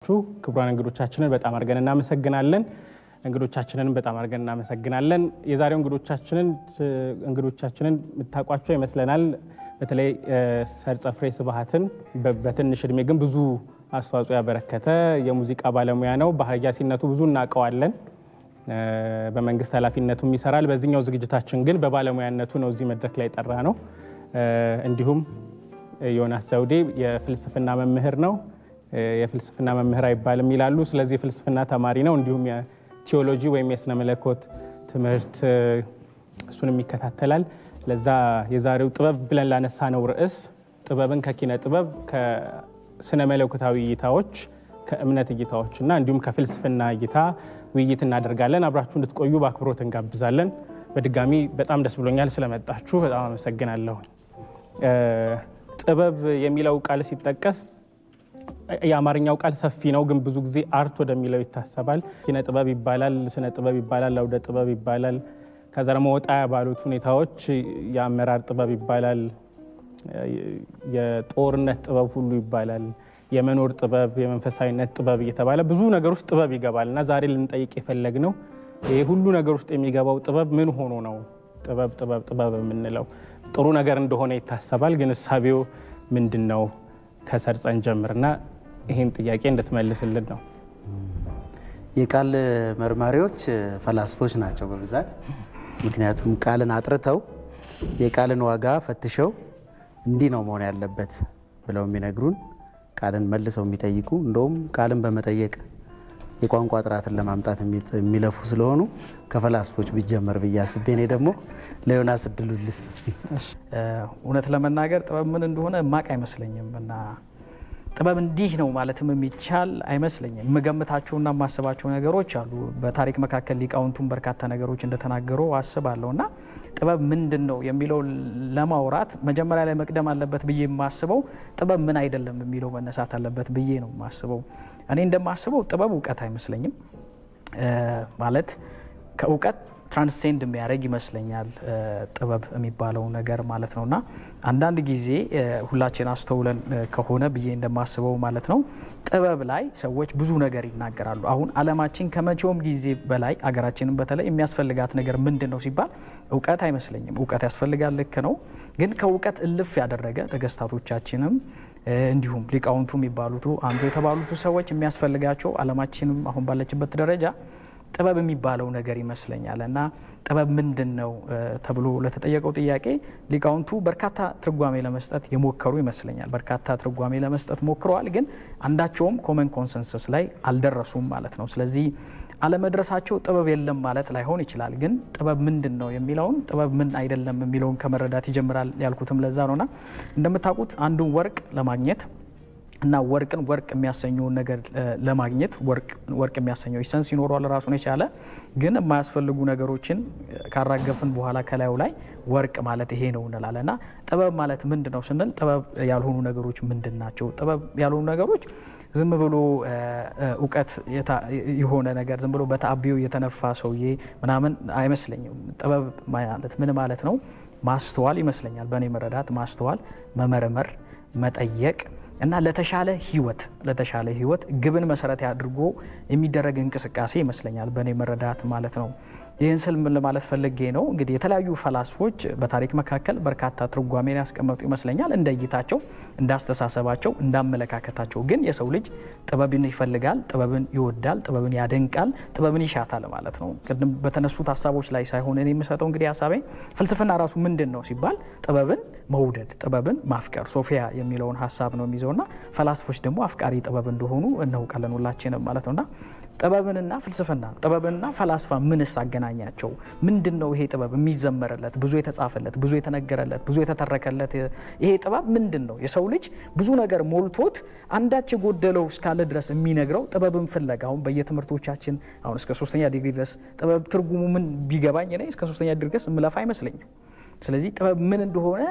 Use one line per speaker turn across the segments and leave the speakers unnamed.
ክቡራን እንግዶቻችንን በጣም አድርገን እናመሰግናለን። የዛሬው እንግዶቻችንን የምታውቋቸው ይመስለናል። በተለይ ሰርጸ ፍሬ ስብሐትን በትንሽ እድሜ ግን ብዙ አስተዋጽኦ ያበረከተ የሙዚቃ ባለሙያ ነው። በሀያሲነቱ ብዙ እናውቀዋለን። በመንግስት ኃላፊነቱም ይሰራል። በዚህኛው ዝግጅታችን ግን በባለሙያነቱ ነው እዚህ መድረክ ላይ ጠራ ነው። እንዲሁም ዮናስ ዘውዴ የፍልስፍና መምህር ነው። የፍልስፍና መምህር አይባልም ይላሉ። ስለዚህ የፍልስፍና ተማሪ ነው። እንዲሁም የቲዮሎጂ ወይም የስነ መለኮት ትምህርት እሱንም ይከታተላል። ለዛ የዛሬው ጥበብ ብለን ላነሳነው ርዕስ ጥበብን ከኪነ ጥበብ ከስነ መለኮታዊ እይታዎች ከእምነት እይታዎች እና እንዲሁም ከፍልስፍና እይታ ውይይት እናደርጋለን። አብራችሁ እንድትቆዩ በአክብሮት እንጋብዛለን። በድጋሚ በጣም ደስ ብሎኛል ስለመጣችሁ በጣም አመሰግናለሁ። ጥበብ የሚለው ቃል ሲጠቀስ የአማርኛው ቃል ሰፊ ነው፣ ግን ብዙ ጊዜ አርት ወደሚለው ይታሰባል። ኪነ ጥበብ ይባላል፣ ስነ ጥበብ ይባላል፣ አውደ ጥበብ ይባላል። ከዛ ደግሞ ወጣ ባሉት ሁኔታዎች የአመራር ጥበብ ይባላል፣ የጦርነት ጥበብ ሁሉ ይባላል፣ የመኖር ጥበብ፣ የመንፈሳዊነት ጥበብ እየተባለ ብዙ ነገር ውስጥ ጥበብ ይገባል እና ዛሬ ልንጠይቅ የፈለግነው ይሄ ሁሉ ነገር ውስጥ የሚገባው ጥበብ ምን ሆኖ ነው ጥበብ የምንለው? ጥሩ ነገር እንደሆነ ይታሰባል፣ ግን እሳቤው ምንድን ነው? ከሰርጸን ጀምርና ይሄን ጥያቄ እንድትመልስልን ነው።
የቃል መርማሪዎች ፈላስፎች ናቸው በብዛት። ምክንያቱም ቃልን አጥርተው የቃልን ዋጋ ፈትሸው እንዲህ ነው መሆን ያለበት ብለው የሚነግሩን፣ ቃልን መልሰው የሚጠይቁ፣ እንደውም ቃልን በመጠየቅ የቋንቋ ጥራትን ለማምጣት የሚለፉ ስለሆኑ ከፈላስፎች ቢጀመር ብዬ አስቤ እኔ ደግሞ ለዮናስ እድሉ ልስጥ እስቲ።
እውነት ለመናገር ጥበብ ምን እንደሆነ ማቅ አይመስለኝም እና ጥበብ እንዲህ ነው ማለትም የሚቻል አይመስለኝም። የምገምታቸውና የማስባቸው ነገሮች አሉ። በታሪክ መካከል ሊቃውንቱን በርካታ ነገሮች እንደተናገሩ አስባለሁ እና ጥበብ ምንድን ነው የሚለው ለማውራት መጀመሪያ ላይ መቅደም አለበት ብዬ የማስበው ጥበብ ምን አይደለም የሚለው መነሳት አለበት ብዬ ነው የማስበው። እኔ እንደማስበው ጥበብ እውቀት አይመስለኝም። ማለት ከእውቀት ትራንስሴንድ የሚያደርግ ይመስለኛል ጥበብ የሚባለው ነገር ማለት ነውና አንዳንድ ጊዜ ሁላችን አስተውለን ከሆነ ብዬ እንደማስበው ማለት ነው ጥበብ ላይ ሰዎች ብዙ ነገር ይናገራሉ። አሁን ዓለማችን ከመቼውም ጊዜ በላይ አገራችንን በተለይ የሚያስፈልጋት ነገር ምንድን ነው ሲባል እውቀት አይመስለኝም። እውቀት ያስፈልጋል፣ ልክ ነው። ግን ከእውቀት እልፍ ያደረገ ነገስታቶቻችንም እንዲሁም ሊቃውንቱ የሚባሉት አንዱ የተባሉት ሰዎች የሚያስፈልጋቸው ዓለማችንም አሁን ባለችበት ደረጃ ጥበብ የሚባለው ነገር ይመስለኛል። እና ጥበብ ምንድን ነው ተብሎ ለተጠየቀው ጥያቄ ሊቃውንቱ በርካታ ትርጓሜ ለመስጠት የሞከሩ ይመስለኛል። በርካታ ትርጓሜ ለመስጠት ሞክረዋል፣ ግን አንዳቸውም ኮመን ኮንሰንሰስ ላይ አልደረሱም ማለት ነው። ስለዚህ አለመድረሳቸው ጥበብ የለም ማለት ላይሆን ይችላል። ግን ጥበብ ምንድን ነው የሚለውን ጥበብ ምን አይደለም የሚለውን ከመረዳት ይጀምራል ያልኩትም ለዛ ነውና እንደምታውቁት አንዱን ወርቅ ለማግኘት እና ወርቅን ወርቅ የሚያሰኘውን ነገር ለማግኘት ወርቅ የሚያሰኘው ኢሰንስ ይኖረዋል ራሱን የቻለ። ግን የማያስፈልጉ ነገሮችን ካራገፍን በኋላ ከላዩ ላይ ወርቅ ማለት ይሄ ነው እንላለን። እና ጥበብ ማለት ምንድን ነው ስንል ጥበብ ያልሆኑ ነገሮች ምንድን ናቸው? ጥበብ ያልሆኑ ነገሮች ዝም ብሎ እውቀት የሆነ ነገር ዝም ብሎ በተአቢው የተነፋ ሰውዬ ምናምን አይመስለኝም። ጥበብ ማለት ምን ማለት ነው? ማስተዋል ይመስለኛል በእኔ መረዳት። ማስተዋል፣ መመርመር፣ መጠየቅ እና ለተሻለ ህይወት ግብን መሰረት አድርጎ የሚደረግ እንቅስቃሴ ይመስለኛል በእኔ መረዳት ማለት ነው። ይህን ስል ምን ለማለት ፈልጌ ነው? እንግዲህ የተለያዩ ፈላስፎች በታሪክ መካከል በርካታ ትርጓሜን ያስቀመጡ ይመስለኛል፣ እንደ እይታቸው፣ እንዳስተሳሰባቸው፣ እንዳመለካከታቸው። ግን የሰው ልጅ ጥበብን ይፈልጋል፣ ጥበብን ይወዳል፣ ጥበብን ያደንቃል፣ ጥበብን ይሻታል ማለት ነው። ቅድም በተነሱት ሀሳቦች ላይ ሳይሆን እኔ የምሰጠው እንግዲህ ሀሳቤ ፍልስፍና ራሱ ምንድን ነው ሲባል ጥበብን መውደድ፣ ጥበብን ማፍቀር፣ ሶፊያ የሚለውን ሀሳብ ነው የሚይዘውና ፈላስፎች ደግሞ አፍቃሪ ጥበብ እንደሆኑ እናውቃለን ሁላችንም ማለት ነውና ጥበብንና ፍልስፍና ጥበብንና ፈላስፋ ምንስ አገናኛቸው? ምንድን ነው ይሄ ጥበብ የሚዘመርለት፣ ብዙ የተጻፈለት፣ ብዙ የተነገረለት፣ ብዙ የተተረከለት ይሄ ጥበብ ምንድን ነው? የሰው ልጅ ብዙ ነገር ሞልቶት አንዳች የጎደለው እስካለ ድረስ የሚነግረው ጥበብን ፍለጋ። አሁን በየትምህርቶቻችን አሁን እስከ 3ኛ ዲግሪ ድረስ ጥበብ ትርጉሙ ምን ቢገባኝ እኔ እስከ 3ኛ ዲግሪ ድረስ ምለፋ አይመስለኝም። ስለዚህ ጥበብ ምን እንደሆነ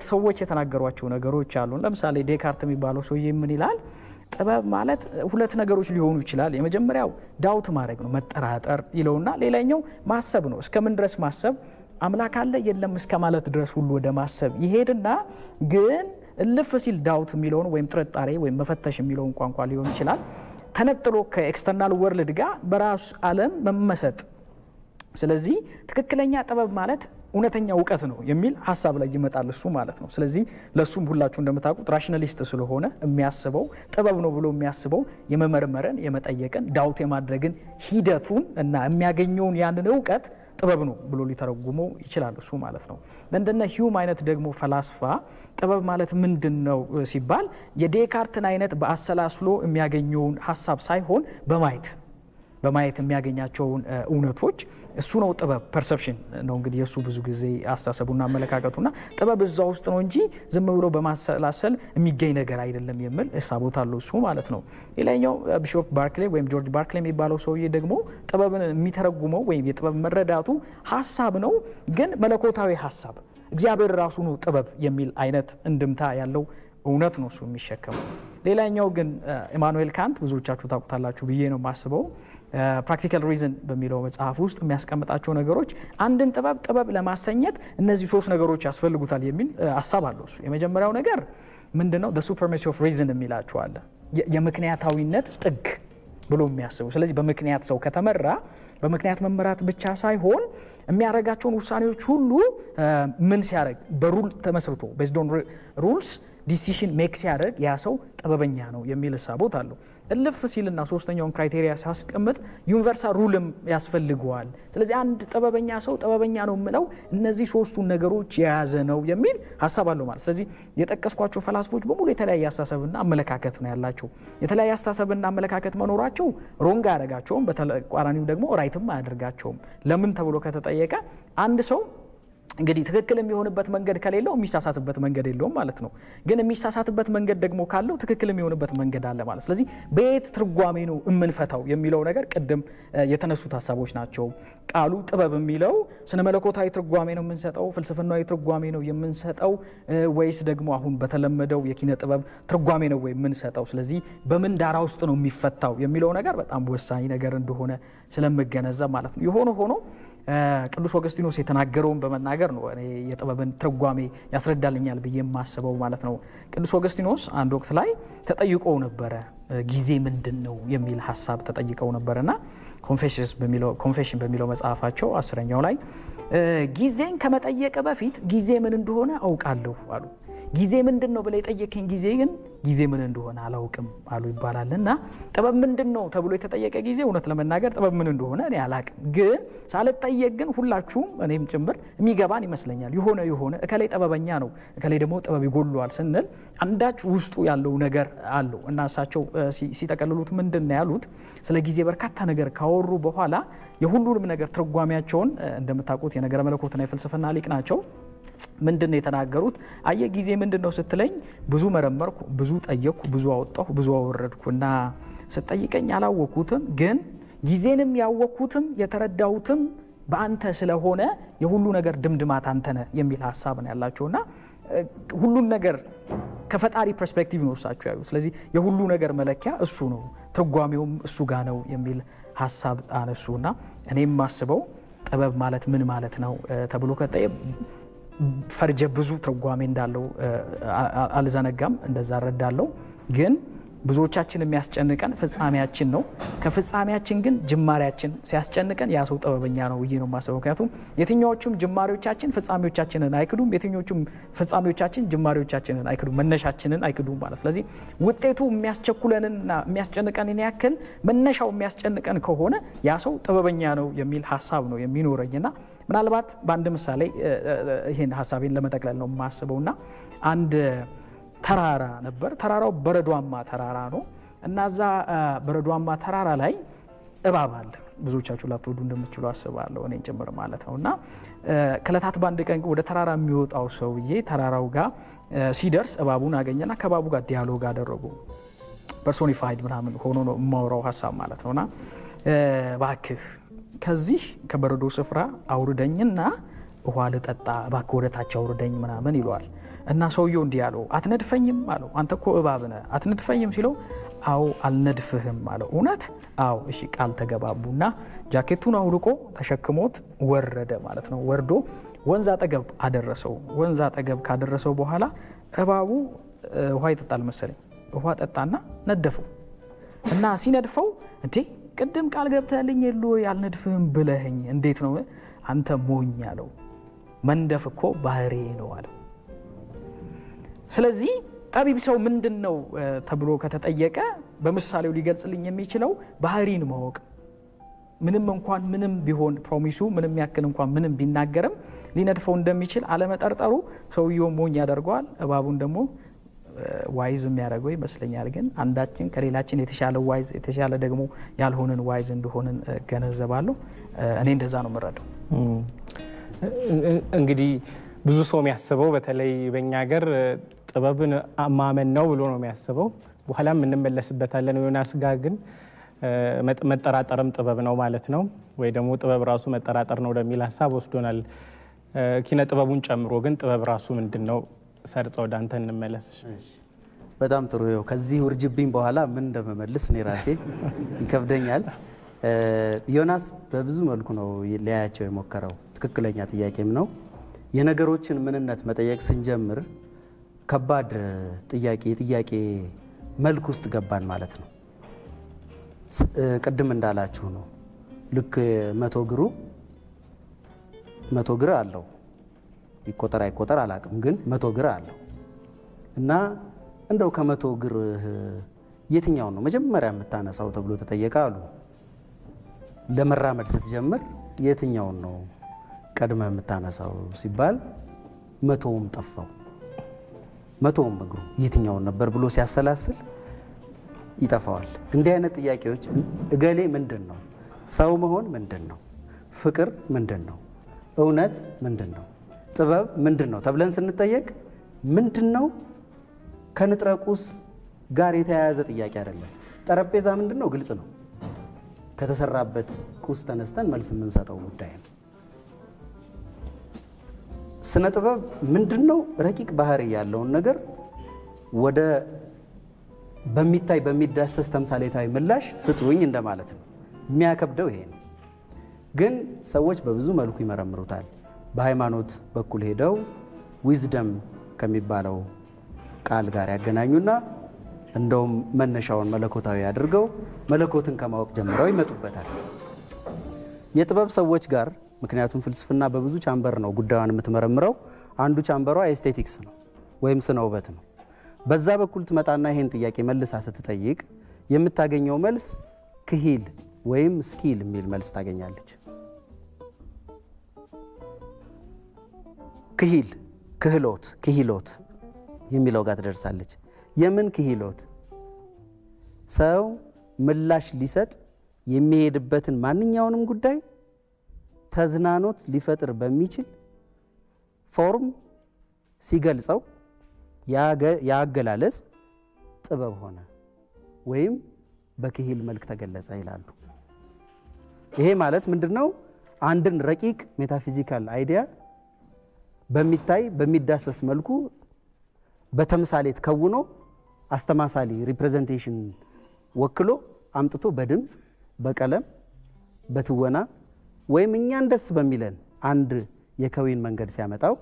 ሰዎች የተናገሯቸው ነገሮች አሉ። ለምሳሌ ዴካርት የሚባለው ሰውዬ ምን ይላል? ጥበብ ማለት ሁለት ነገሮች ሊሆኑ ይችላል። የመጀመሪያው ዳውት ማድረግ ነው፣ መጠራጠር ይለውና ሌላኛው ማሰብ ነው። እስከምን ድረስ ማሰብ? አምላክ አለ የለም እስከ ማለት ድረስ ሁሉ ወደ ማሰብ ይሄድና ግን እልፍ ሲል ዳውት የሚለውን ወይም ጥርጣሬ ወይም መፈተሽ የሚለውን ቋንቋ ሊሆን ይችላል ተነጥሎ ከኤክስተርናል ወርልድ ጋር በራሱ ዓለም መመሰጥ። ስለዚህ ትክክለኛ ጥበብ ማለት እውነተኛ እውቀት ነው የሚል ሀሳብ ላይ ይመጣል እሱ ማለት ነው። ስለዚህ ለሱም ሁላችሁ እንደምታውቁት ራሽናሊስት ስለሆነ የሚያስበው ጥበብ ነው ብሎ የሚያስበው የመመርመርን፣ የመጠየቅን፣ ዳውት የማድረግን ሂደቱን እና የሚያገኘውን ያንን እውቀት ጥበብ ነው ብሎ ሊተረጉመው ይችላል እሱ ማለት ነው። እንደነ ሂዩም አይነት ደግሞ ፈላስፋ ጥበብ ማለት ምንድን ነው ሲባል የዴካርትን አይነት በአሰላስሎ የሚያገኘውን ሀሳብ ሳይሆን በማየት የሚያገኛቸውን እውነቶች እሱ ነው ጥበብ። ፐርሰፕሽን ነው እንግዲህ የእሱ ብዙ ጊዜ አስተሳሰቡና አመለካከቱና ጥበብ እዛ ውስጥ ነው እንጂ ዝም ብሎ በማሰላሰል የሚገኝ ነገር አይደለም የሚል እሳቦት አለው እሱ ማለት ነው። ሌላኛው ቢሾፕ ባርክሌ ወይም ጆርጅ ባርክሌ የሚባለው ሰውዬ ደግሞ ጥበብን የሚተረጉመው ወይም የጥበብ መረዳቱ ሀሳብ ነው፣ ግን መለኮታዊ ሀሳብ እግዚአብሔር ራሱ ነው ጥበብ የሚል አይነት እንድምታ ያለው እውነት ነው እሱ የሚሸከመው። ሌላኛው ግን ኢማኑኤል ካንት ብዙዎቻችሁ ታውቁታላችሁ ብዬ ነው የማስበው። ፕራክቲካል ሪዝን በሚለው መጽሐፍ ውስጥ የሚያስቀምጣቸው ነገሮች አንድን ጥበብ ለማሰኘት እነዚህ 3 ነገሮች ያስፈልጉታል የሚል ሀሳብ አለው እሱ። የመጀመሪያው ነገር ምንድነው? the supremacy of reason የሚላቸው አለ። የምክንያታዊነት ጥግ ብሎ የሚያስቡ። ስለዚህ በምክንያት ሰው ከተመራ በምክንያት መመራት ብቻ ሳይሆን የሚያደርጋቸውን ውሳኔዎች ሁሉ ምን ሲያደርግ በሩል ተመስርቶ based on rules ዲሲሽን ሜክ ሲያደርግ ያ ሰው ጥበበኛ ነው የሚል እሳቦት አለው። እልፍ ሲልና ሶስተኛውን ክራይቴሪያ ሲያስቀምጥ ዩኒቨርሳል ሩልም ያስፈልገዋል። ስለዚህ አንድ ጥበበኛ ሰው ጥበበኛ ነው የምለው እነዚህ 3ቱን ነገሮች የያዘ ነው የሚል ሀሳብ አለው ማለት። ስለዚህ የጠቀስኳቸው ፈላስፎች በሙሉ የተለያየ አስተሳሰብና አመለካከት ነው ያላቸው። የተለያየ አስተሳሰብና አመለካከት መኖራቸው ሮንግ አያደርጋቸውም፣ በተቃራኒው ደግሞ ራይትም አያደርጋቸውም። ለምን ተብሎ ከተጠየቀ አንድ ሰው እንግዲህ ትክክል የሚሆንበት መንገድ ከሌለው የሚሳሳትበት መንገድ የለውም ማለት ነው። ግን የሚሳሳትበት መንገድ ደግሞ ካለው ትክክል የሚሆንበት መንገድ አለ ማለት። ስለዚህ በየት ትርጓሜ ነው የምንፈታው የሚለው ነገር ቅድም የተነሱት ሀሳቦች ናቸው። ቃሉ ጥበብ የሚለው ስነ መለኮታዊ ትርጓሜ ነው የምንሰጠው፣ ፍልስፍናዊ ትርጓሜ ነው የምንሰጠው፣ ወይስ ደግሞ አሁን በተለመደው የኪነ ጥበብ ትርጓሜ ነው ወይ የምንሰጠው? ስለዚህ በምን ዳራ ውስጥ ነው የሚፈታው የሚለው ነገር በጣም ወሳኝ ነገር እንደሆነ ስለምገነዘብ ማለት ነው። የሆነ ሆኖ ቅዱስ ኦገስቲኖስ የተናገረውን በመናገር ነው እኔ የጥበብን ትርጓሜ ያስረዳልኛል ብዬ የማስበው ማለት ነው። ቅዱስ ኦገስቲኖስ አንድ ወቅት ላይ ተጠይቀው ነበረ፣ ጊዜ ምንድን ነው የሚል ሀሳብ ተጠይቀው ነበርና ኮንፌሽን በሚለው መጽሐፋቸው 10ኛው ላይ ጊዜን ከመጠየቅ በፊት ጊዜ ምን እንደሆነ አውቃለሁ አሉ። ጊዜ ምንድን ነው ብለህ የጠየቀኝ ጊዜ ግን ጊዜ ምን እንደሆነ አላውቅም አሉ ይባላል። እና ጥበብ ምንድን ነው ተብሎ የተጠየቀ ጊዜ እውነት ለመናገር ጥበብ ምን እንደሆነ እኔ አላቅም፣ ግን ሳልጠየቅ ግን ሁላችሁም እኔም ጭምር የሚገባን ይመስለኛል። የሆነ እከሌ ጥበበኛ ነው እከሌ ደግሞ ጥበብ ይጎለዋል ስንል አንዳች ውስጡ ያለው ነገር አለው። እና እሳቸው ሲጠቀልሉት ምንድን ነው ያሉት? ስለ ጊዜ በርካታ ነገር ካወሩ በኋላ የሁሉንም ነገር ትርጓሜያቸውን እንደምታውቁት የነገረ መለኮትና የፍልስፍና ሊቅ ናቸው። ምንድን ነው የተናገሩት? አየ ጊዜ ምንድን ነው ስትለኝ ብዙ መረመርኩ፣ ብዙ ጠየቅኩ፣ ብዙ አወጣሁ፣ ብዙ አወረድኩ እና ስጠይቀኝ አላወቅኩትም፣ ግን ጊዜንም ያወቅኩትም የተረዳሁትም በአንተ ስለሆነ የሁሉ ነገር ድምድማት አንተ ነህ የሚል ሀሳብ ነው ያላቸውና ሁሉን ነገር ከፈጣሪ ፐርስፔክቲቭ ነው እሳቸው ያዩ። ስለዚህ የሁሉ ነገር መለኪያ እሱ ነው፣ ትርጓሜውም እሱ ጋር ነው የሚል ሀሳብ አነሱና እኔም ማስበው ጥበብ ማለት ምን ማለት ነው ተብሎ ከጠየ ፈርጀ ብዙ ትርጓሜ እንዳለው አልዘነጋም፣ እንደዛ እረዳለሁ። ግን ብዙዎቻችን የሚያስጨንቀን ፍጻሜያችን ነው። ከፍጻሜያችን ግን ጅማሬያችን ሲያስጨንቀን ያ ሰው ጥበበኛ ነው ብዬ ነው የማስበው። ምክንያቱም የትኛዎቹም ጅማሬዎቻችን ፍጻሜዎቻችንን አይክዱም፣ የትኞቹም ፍጻሜዎቻችን ጅማሬዎቻችንን አይክዱም፣ መነሻችንን አይክዱም ማለት። ስለዚህ ውጤቱ የሚያስቸኩለንና የሚያስጨንቀንን ያክል መነሻው የሚያስጨንቀን ከሆነ ያ ሰው ጥበበኛ ነው የሚል ሀሳብ ነው የሚኖረኝና ምናልባት በአንድ ምሳሌ ይሄን ሀሳቤን ለመጠቅለል ነው የማስበውና አንድ ተራራ ነበር። ተራራው በረዷማ ተራራ ነው እና እዛ በረዷማ ተራራ ላይ እባብ አለ። ብዙዎቻችሁ ላትወዱ እንደምትችሉ አስባለሁ፣ እኔን ጭምር ማለት ነው። እና ከዕለታት በአንድ ቀን ወደ ተራራ የሚወጣው ሰውዬ ተራራው ጋር ሲደርስ እባቡን አገኘና ከባቡ ጋር ዲያሎግ አደረጉ። ፐርሶኒፋይድ ምናምን ሆኖ ነው የማወራው ሀሳብ ማለት ነውና እባክህ ከዚህ ከበረዶ ስፍራ አውርደኝና ውሃ ልጠጣ፣ እባክህ ወደ ታች አውርደኝ ምናምን ይለዋል። እና ሰውየው እንዲህ አለው፣ አትነድፈኝም አለው። አንተ እኮ እባብ ነህ፣ አትነድፈኝም ሲለው አዎ አልነድፍህም አለው። እውነት? አዎ እሺ፣ ቃል ተገባቡና ጃኬቱን አውልቆ ተሸክሞት ወረደ ማለት ነው። ወርዶ ወንዝ አጠገብ አደረሰው። ወንዝ አጠገብ ካደረሰው በኋላ እባቡ ውሃ ይጠጣል መሰለኝ። ውሃ ጠጣና ነደፈው እና ሲነድፈው እንዴ ቅድም ቃል ገብተህልኝ የለ ያልነድፍህም ብለህኝ እንዴት ነው አንተ ሞኝ አለው። መንደፍ እኮ ባህሪ ነው አለው። ስለዚህ ጠቢብ ሰው ምንድን ነው ተብሎ ከተጠየቀ በምሳሌው ሊገልጽልኝ የሚችለው ባህሪን ማወቅ፣ ምንም እንኳን ምንም ቢሆን ፕሮሚሱ ምንም ያክል እንኳን ምንም ቢናገርም ሊነድፈው እንደሚችል አለመጠርጠሩ ሰውየው ሞኝ ያደርገዋል። እባቡን ደግሞ ዋይዝ የሚያደርገው ይመስለኛል። ግን አንዳችን ከሌላችን የተሻለ ዋይዝ የተሻለ ደግሞ ያልሆንን ዋይዝ እንደሆንን ገነዘባለሁ። እኔ እንደዛ ነው የምረዳው።
እንግዲህ ብዙ ሰው የሚያስበው በተለይ በእኛ ሀገር ጥበብን ማመን ነው ብሎ ነው የሚያስበው። በኋላም እንመለስበታለን። ዮናስ ጋር ግን መጠራጠርም ጥበብ ነው ማለት ነው ወይ ደግሞ ጥበብ ራሱ መጠራጠር ነው ወደሚል ሀሳብ ወስዶናል። ኪነ ጥበቡን ጨምሮ ግን ጥበብ ራሱ ምንድን ነው? ሰርጸ ወደ አንተ እንመለስ።
በጣም ጥሩ። ይኸው ከዚህ ውርጅብኝ በኋላ ምን እንደመመልስ እኔ ራሴ ይከብደኛል። ዮናስ በብዙ መልኩ ነው ሊያያቸው የሞከረው። ትክክለኛ ጥያቄም ነው። የነገሮችን ምንነት መጠየቅ ስንጀምር ከባድ የጥያቄ መልክ ውስጥ ገባን ማለት ነው። ቅድም እንዳላችሁ ነው። ልክ 100 እግር አለው። ይቆጠር አይቆጠር አላቅም፣ ግን 100 እግር አለው እና እንደው ከ100 እግር የትኛውን ነው መጀመሪያ የምታነሳው ተብሎ ተጠየቀ አሉ። ለመራመድ ስትጀምር የትኛውን ነው ቀድመ የምታነሳው ሲባል 100ውም ጠፋው። 100ውም እግሩ የትኛውን ነበር ብሎ ሲያሰላስል ይጠፋዋል። እንዲህ አይነት ጥያቄዎች እገሌ ምንድን ነው? ሰው መሆን ምንድን ነው? ፍቅር ምንድን ነው? እውነት ምንድን ነው? ጥበብ ምንድን ነው ተብለን ስንጠየቅ ምንድን ነው ከንጥረ ቁስ ጋር የተያያዘ ጥያቄ አይደለም። ጠረጴዛ ምንድን ነው? ግልጽ ነው። ከተሰራበት ቁስ ተነስተን መልስ የምንሰጠው ጉዳይ ነው። ስነ ጥበብ ምንድን ነው? ረቂቅ ባህሪ ያለውን ነገር ወደ በሚታይ በሚዳሰስ ተምሳሌታዊ ምላሽ ስጡኝ እንደማለት ነው። የሚያከብደው ይሄ ነው። ግን ሰዎች በብዙ መልኩ ይመረምሩታል። በሃይማኖት በኩል ሄደው ዊዝደም ከሚባለው ቃል ጋር ያገናኙና እንደውም መነሻውን መለኮታዊ አድርገው መለኮትን ከማወቅ ጀምረው ይመጡበታል። የጥበብ ሰዎች ጋር ምክንያቱም ፍልስፍና በብዙ ቻምበር ነው ጉዳዩን የምትመረምረው። አንዱ ቻምበሯ ኤስቴቲክስ ነው ወይም ስነ ውበት ነው። በዛ በኩል ትመጣና ይሄን ጥያቄ መልሳ ስትጠይቅ የምታገኘው መልስ ክሂል ወይም ስኪል የሚል መልስ ታገኛለች። ክሂሎት የሚለው ጋር ትደርሳለች። የምን ክሂሎት? ሰው ምላሽ ሊሰጥ የሚሄድበትን ማንኛውንም ጉዳይ ተዝናኖት ሊፈጥር በሚችል ፎርም ሲገልጸው ያገላለጽ ጥበብ ሆነ ወይም በክሂል መልክ ተገለጸ ይላሉ። ይሄ ማለት ምንድነው? አንድን ረቂቅ ሜታፊዚካል አይዲያ በሚታይ በሚዳሰስ መልኩ በተምሳሌት ከውኖ አስተማሳሊ ሪፕሬዘንቴሽን ወክሎ አምጥቶ በድምፅ በቀለም በትወና ወይም እኛን ደስ በሚለን አንድ የከዊን መንገድ ሲያመጣው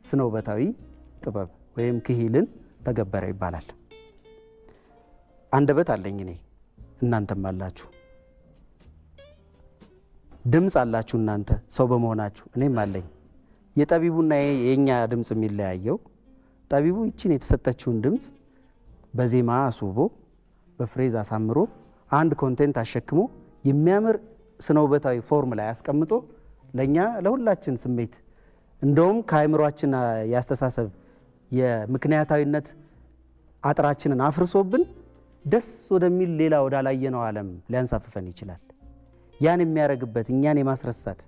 ስነ ውበታዊ ጥበብ ወይም ክሂልን ተገበረ ይባላል። አንደበት አለኝ እኔ፣ እናንተም አላችሁ። ድምፅ አላችሁ እናንተ ሰው በመሆናችሁ፣ እኔም አለኝ። የጠቢቡና የኛ ድምፅ የሚለያየው ጠቢቡ ይችን የተሰጠችውን ድምፅ በዜማ አስውቦ በፍሬዝ አሳምሮ አንድ ኮንቴንት አሸክሞ የሚያምር ስነ ውበታዊ ፎርም ላይ አስቀምጦ ለኛ ለሁላችን ስሜት እንደውም ከአእምሯችን ያስተሳሰብ የምክንያታዊነት አጥራችንን አፍርሶብን ደስ ወደሚል ሌላ ወዳላየነው ዓለም ሊያንሳፍፈን ይችላል። ያን የሚያደርግበት እኛን የማስረሳት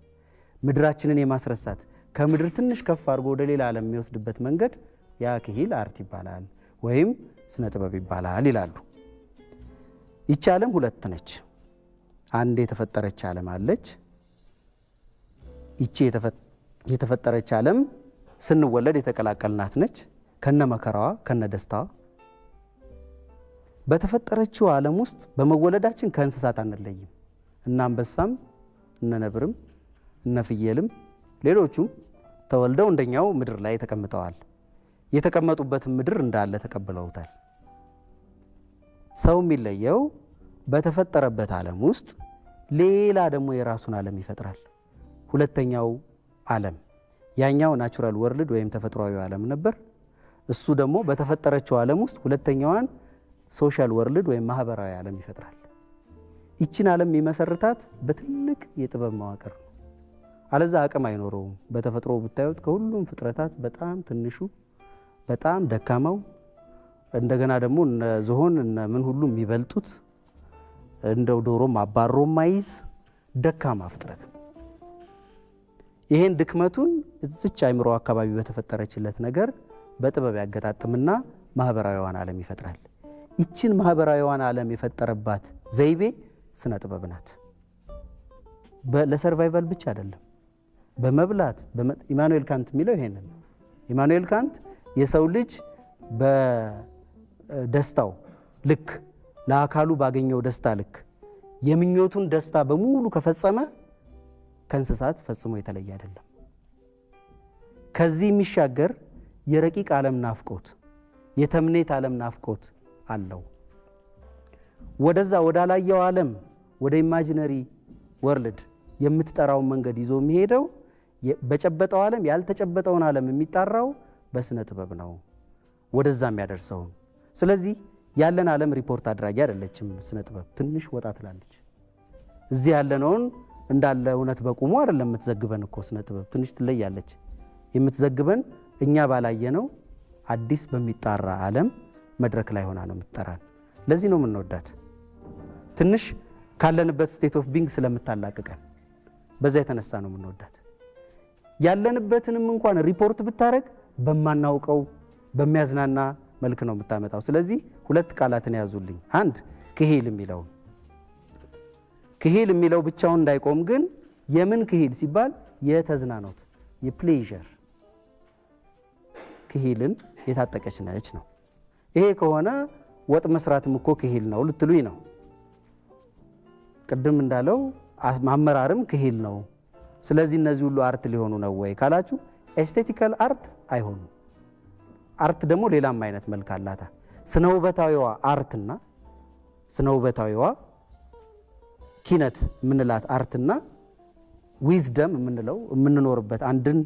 ምድራችንን የማስረሳት ከምድር ትንሽ ከፍ አድርጎ ወደ ሌላ ዓለም የሚወስድበት መንገድ ያ ክሂል አርት ይባላል ወይም ስነ ጥበብ ይባላል ይላሉ። ይቺ ዓለም ሁለት ነች። አንድ የተፈጠረች ዓለም አለች። ይቺ የተፈጠረች ዓለም ስንወለድ የተቀላቀልናት ነች፣ ከነ መከራዋ ከነ ደስታዋ። በተፈጠረችው ዓለም ውስጥ በመወለዳችን ከእንስሳት አንለይም። እነ አንበሳም እነ ነብርም እነ ፍየልም ሌሎቹም ተወልደው እንደኛው ምድር ላይ ተቀምጠዋል። የተቀመጡበትን ምድር እንዳለ ተቀብለውታል። ሰው የሚለየው በተፈጠረበት ዓለም ውስጥ ሌላ ደግሞ የራሱን ዓለም ይፈጥራል። ሁለተኛው ዓለም ያኛው ናቹራል ወርልድ ወይም ተፈጥሯዊ ዓለም ነበር። እሱ ደግሞ በተፈጠረችው ዓለም ውስጥ ሁለተኛዋን ሶሻል ወርልድ ወይም ማህበራዊ ዓለም ይፈጥራል። ይችን ዓለም የሚመሰርታት በትልቅ የጥበብ መዋቅር ነው። አለዛ አቅም አይኖረውም። በተፈጥሮ ብታዩት ከሁሉም ፍጥረታት በጣም ትንሹ፣ በጣም ደካማው፣ እንደገና ደግሞ እነ ዝሆን እነ ምን ሁሉ የሚበልጡት፣ እንደው ዶሮም አባሮ ማይዝ ደካማ ፍጥረት። ይሄን ድክመቱን እዚች አይምሮ አካባቢ በተፈጠረችለት ነገር በጥበብ ያገጣጥምና ማህበራዊዋን ዓለም ይፈጥራል። ይችን ማህበራዊዋን ዓለም የፈጠረባት ዘይቤ ስነ ጥበብ ናት። ለሰርቫይቫል ብቻ አይደለም፣ በመብላት ኢማኑኤል ካንት የሚለው ይሄንን ነው። ኢማኑኤል ካንት የሰው ልጅ በደስታው ልክ ለአካሉ ባገኘው ደስታ ልክ የምኞቱን ደስታ በሙሉ ከፈጸመ ከእንስሳት ፈጽሞ የተለየ አይደለም። ከዚህ የሚሻገር የረቂቅ ዓለም ናፍቆት፣ የተምኔት ዓለም ናፍቆት አለው። ወደዛ ወዳላየው ዓለም ወደ ኢማጂነሪ ወርልድ የምትጠራውን መንገድ ይዞ የሚሄደው በጨበጠው ዓለም ያልተጨበጠውን ዓለም የሚጣራው በስነ ጥበብ ነው፣ ወደዛ የሚያደርሰውን። ስለዚህ ያለን ዓለም ሪፖርት አድራጊ አይደለችም ስነ ጥበብ፣ ትንሽ ወጣ ትላለች። እዚህ ያለነውን እንዳለ እውነት በቁሙ አይደለም የምትዘግበን እኮ ስነ ጥበብ፣ ትንሽ ትለያለች። የምትዘግበን እኛ ባላየነው አዲስ በሚጣራ ዓለም መድረክ ላይ ሆና ነው የምትጠራን። ለዚህ ነው የምንወዳት። ትንሽ ካለንበት ስቴት ኦፍ ቢንግ ስለምታላቅቀን በዛ የተነሳ ነው የምንወዳት። ያለንበትንም እንኳን ሪፖርት ብታረግ በማናውቀው በሚያዝናና መልክ ነው የምታመጣው። ስለዚህ ሁለት ቃላትን ያዙልኝ። አንድ ክሂል የሚለው ክሂል የሚለው ብቻውን እንዳይቆም ግን የምን ክሂል ሲባል የተዝናኖት የፕሌዠር ክሂልን የታጠቀች ነች ነው። ይሄ ከሆነ ወጥ መስራትም እኮ ክሂል ነው ልትሉኝ ነው። ቅድም እንዳለው ማመራርም ክሂል ነው። ስለዚህ እነዚህ ሁሉ አርት ሊሆኑ ነው ወይ ካላችሁ ኤስቴቲካል አርት አይሆኑም። አርት ደግሞ ሌላም አይነት መልክ አላታ። ስነ ውበታዊዋ አርትና ስነ ውበታዊዋ ኪነት የምንላት አርትና ዊዝደም የምንለው የምንኖርበት አንድን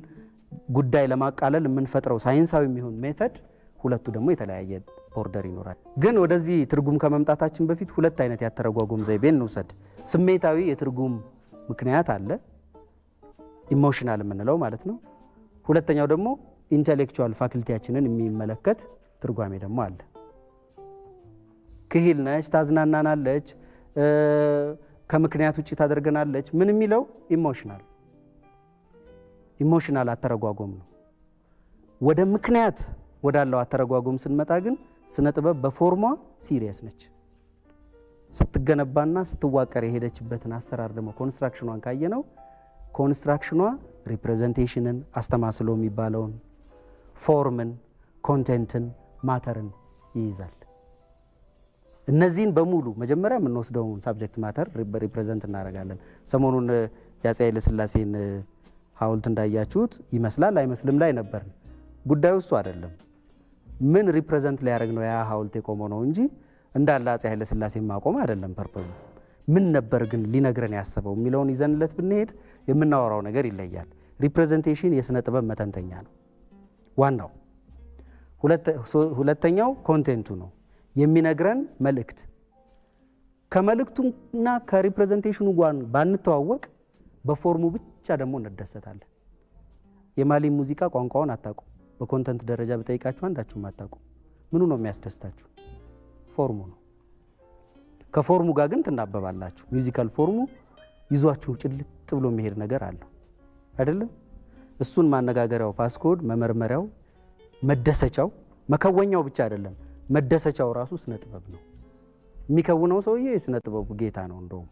ጉዳይ ለማቃለል የምንፈጥረው ሳይንሳዊ የሚሆን ሜተድ ሁለቱ ደግሞ የተለያየ ቦርደር ይኖራል። ግን ወደዚህ ትርጉም ከመምጣታችን በፊት ሁለት አይነት ያተረጓጉም ዘይቤን እንውሰድ። ስሜታዊ የትርጉም ምክንያት አለ፣ ኢሞሽናል የምንለው ማለት ነው። ሁለተኛው ደግሞ ኢንቴሌክቹዋል ፋክልቲያችንን የሚመለከት ትርጓሜ ደግሞ አለ። ክሂል ነች፣ ታዝናናናለች፣ ከምክንያት ውጭ ታደርገናለች። ምን የሚለው ኢሞሽናል አተረጓጎም ነው። ወደ ምክንያት ወዳለው አተረጓጎም ስንመጣ ግን ስነ ጥበብ በፎርሟ ሲሪየስ ነች። ስትገነባና ስትዋቀር የሄደችበትን አሰራር ደግሞ ኮንስትራክሽኗን ካየነው ኮንስትራክሽኗ ሪፕሬዘንቴሽንን፣ አስተማስሎ የሚባለውን ፎርምን፣ ኮንቴንትን፣ ማተርን ይይዛል። እነዚህን በሙሉ መጀመሪያ የምንወስደውን ሳብጀክት ማተር ሪፕሬዘንት እናደርጋለን። ሰሞኑን የአፄ ኃይለ ሥላሴን ሐውልት እንዳያችሁት ይመስላል አይመስልም ላይ ነበር። ጉዳዩ እሱ አይደለም። ምን ሪፕሬዘንት ሊያደርግ ነው ያ ሐውልት የቆመው ነው እንጂ እንዳለ አፄ ኃይለ ሥላሴ ማቆም አይደለም ፐርፐዙ። ምን ነበር ግን ሊነግረን ያሰበው የሚለውን ይዘንለት ብንሄድ የምናወራው ነገር ይለያል። ሪፕሬዘንቴሽን የስነ ጥበብ መተንተኛ ነው ዋናው። ሁለተኛው ኮንቴንቱ ነው የሚነግረን መልእክት። ከመልእክቱና ከሪፕሬዘንቴሽኑ ጋር ባንተዋወቅ በፎርሙ ብቻ ደግሞ እንደሰታለን። የማሊ ሙዚቃ ቋንቋውን አታውቁም። በኮንተንት ደረጃ በጠይቃችሁ አንዳችሁም አታውቁም። ምኑ ነው የሚያስደስታችሁ? ፎርሙ ነው። ከፎርሙ ጋር ግን ትናበባላችሁ። ሚውዚካል ፎርሙ ይዟችሁ ጭልጥ ብሎ የሚሄድ ነገር አለው አይደለም? እሱን ማነጋገሪያው፣ ፓስኮድ መመርመሪያው፣ መደሰቻው፣ መከወኛው ብቻ አይደለም፣ መደሰቻው ራሱ ስነ ጥበብ ነው። የሚከውነው ሰውዬ የስነ ጥበቡ ጌታ ነው። እንደውም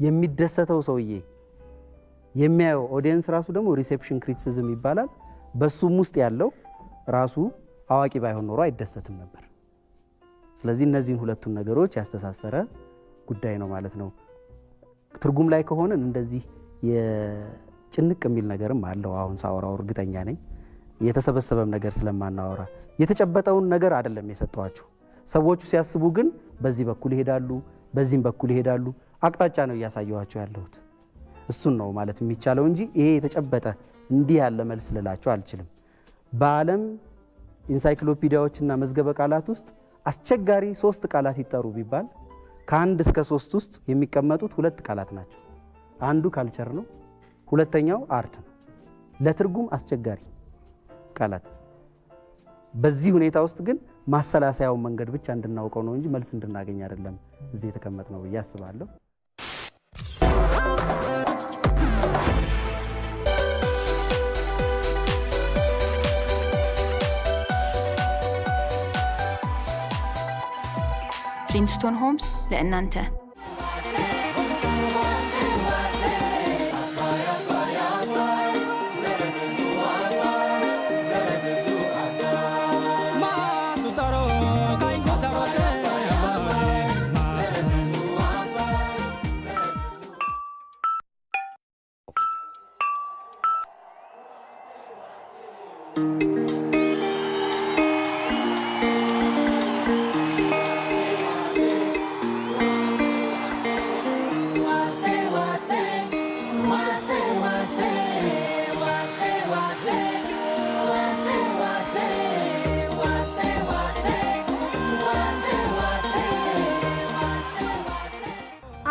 የሚደሰተው ሰውዬ የሚያየው ኦዲየንስ ራሱ ደግሞ ሪሴፕሽን ክሪቲሲዝም ይባላል። በሱም ውስጥ ያለው ራሱ አዋቂ ባይሆን ኖሮ አይደሰትም ነበር። ስለዚህ እነዚህን ሁለቱን ነገሮች ያስተሳሰረ ጉዳይ ነው ማለት ነው። ትርጉም ላይ ከሆነን እንደዚህ የጭንቅ የሚል ነገርም አለው። አሁን ሳወራው እርግጠኛ ነኝ የተሰበሰበም ነገር ስለማናወራ የተጨበጠውን ነገር አይደለም የሰጠዋችሁ። ሰዎቹ ሲያስቡ ግን በዚህ በኩል ይሄዳሉ፣ በዚህም በኩል ይሄዳሉ። አቅጣጫ ነው እያሳየኋቸው ያለሁት። እሱን ነው ማለት የሚቻለው እንጂ ይሄ የተጨበጠ እንዲህ ያለ መልስ ልላችሁ አልችልም። በዓለም ኢንሳይክሎፒዲያዎችና መዝገበ ቃላት ውስጥ አስቸጋሪ 3 ቃላት ይጠሩ ቢባል ከ1 እስከ 3 ውስጥ የሚቀመጡት 2 ቃላት ናቸው። አንዱ ካልቸር ነው፣ ሁለተኛው አርት ነው። ለትርጉም አስቸጋሪ ቃላት። በዚህ ሁኔታ ውስጥ ግን ማሰላሰያውን መንገድ ብቻ እንድናውቀው ነው እንጂ መልስ እንድናገኝ አይደለም እዚህ የተቀመጥነው ብዬ አስባለሁ።
ፍሊንስቶን ሆምስ ለእናንተ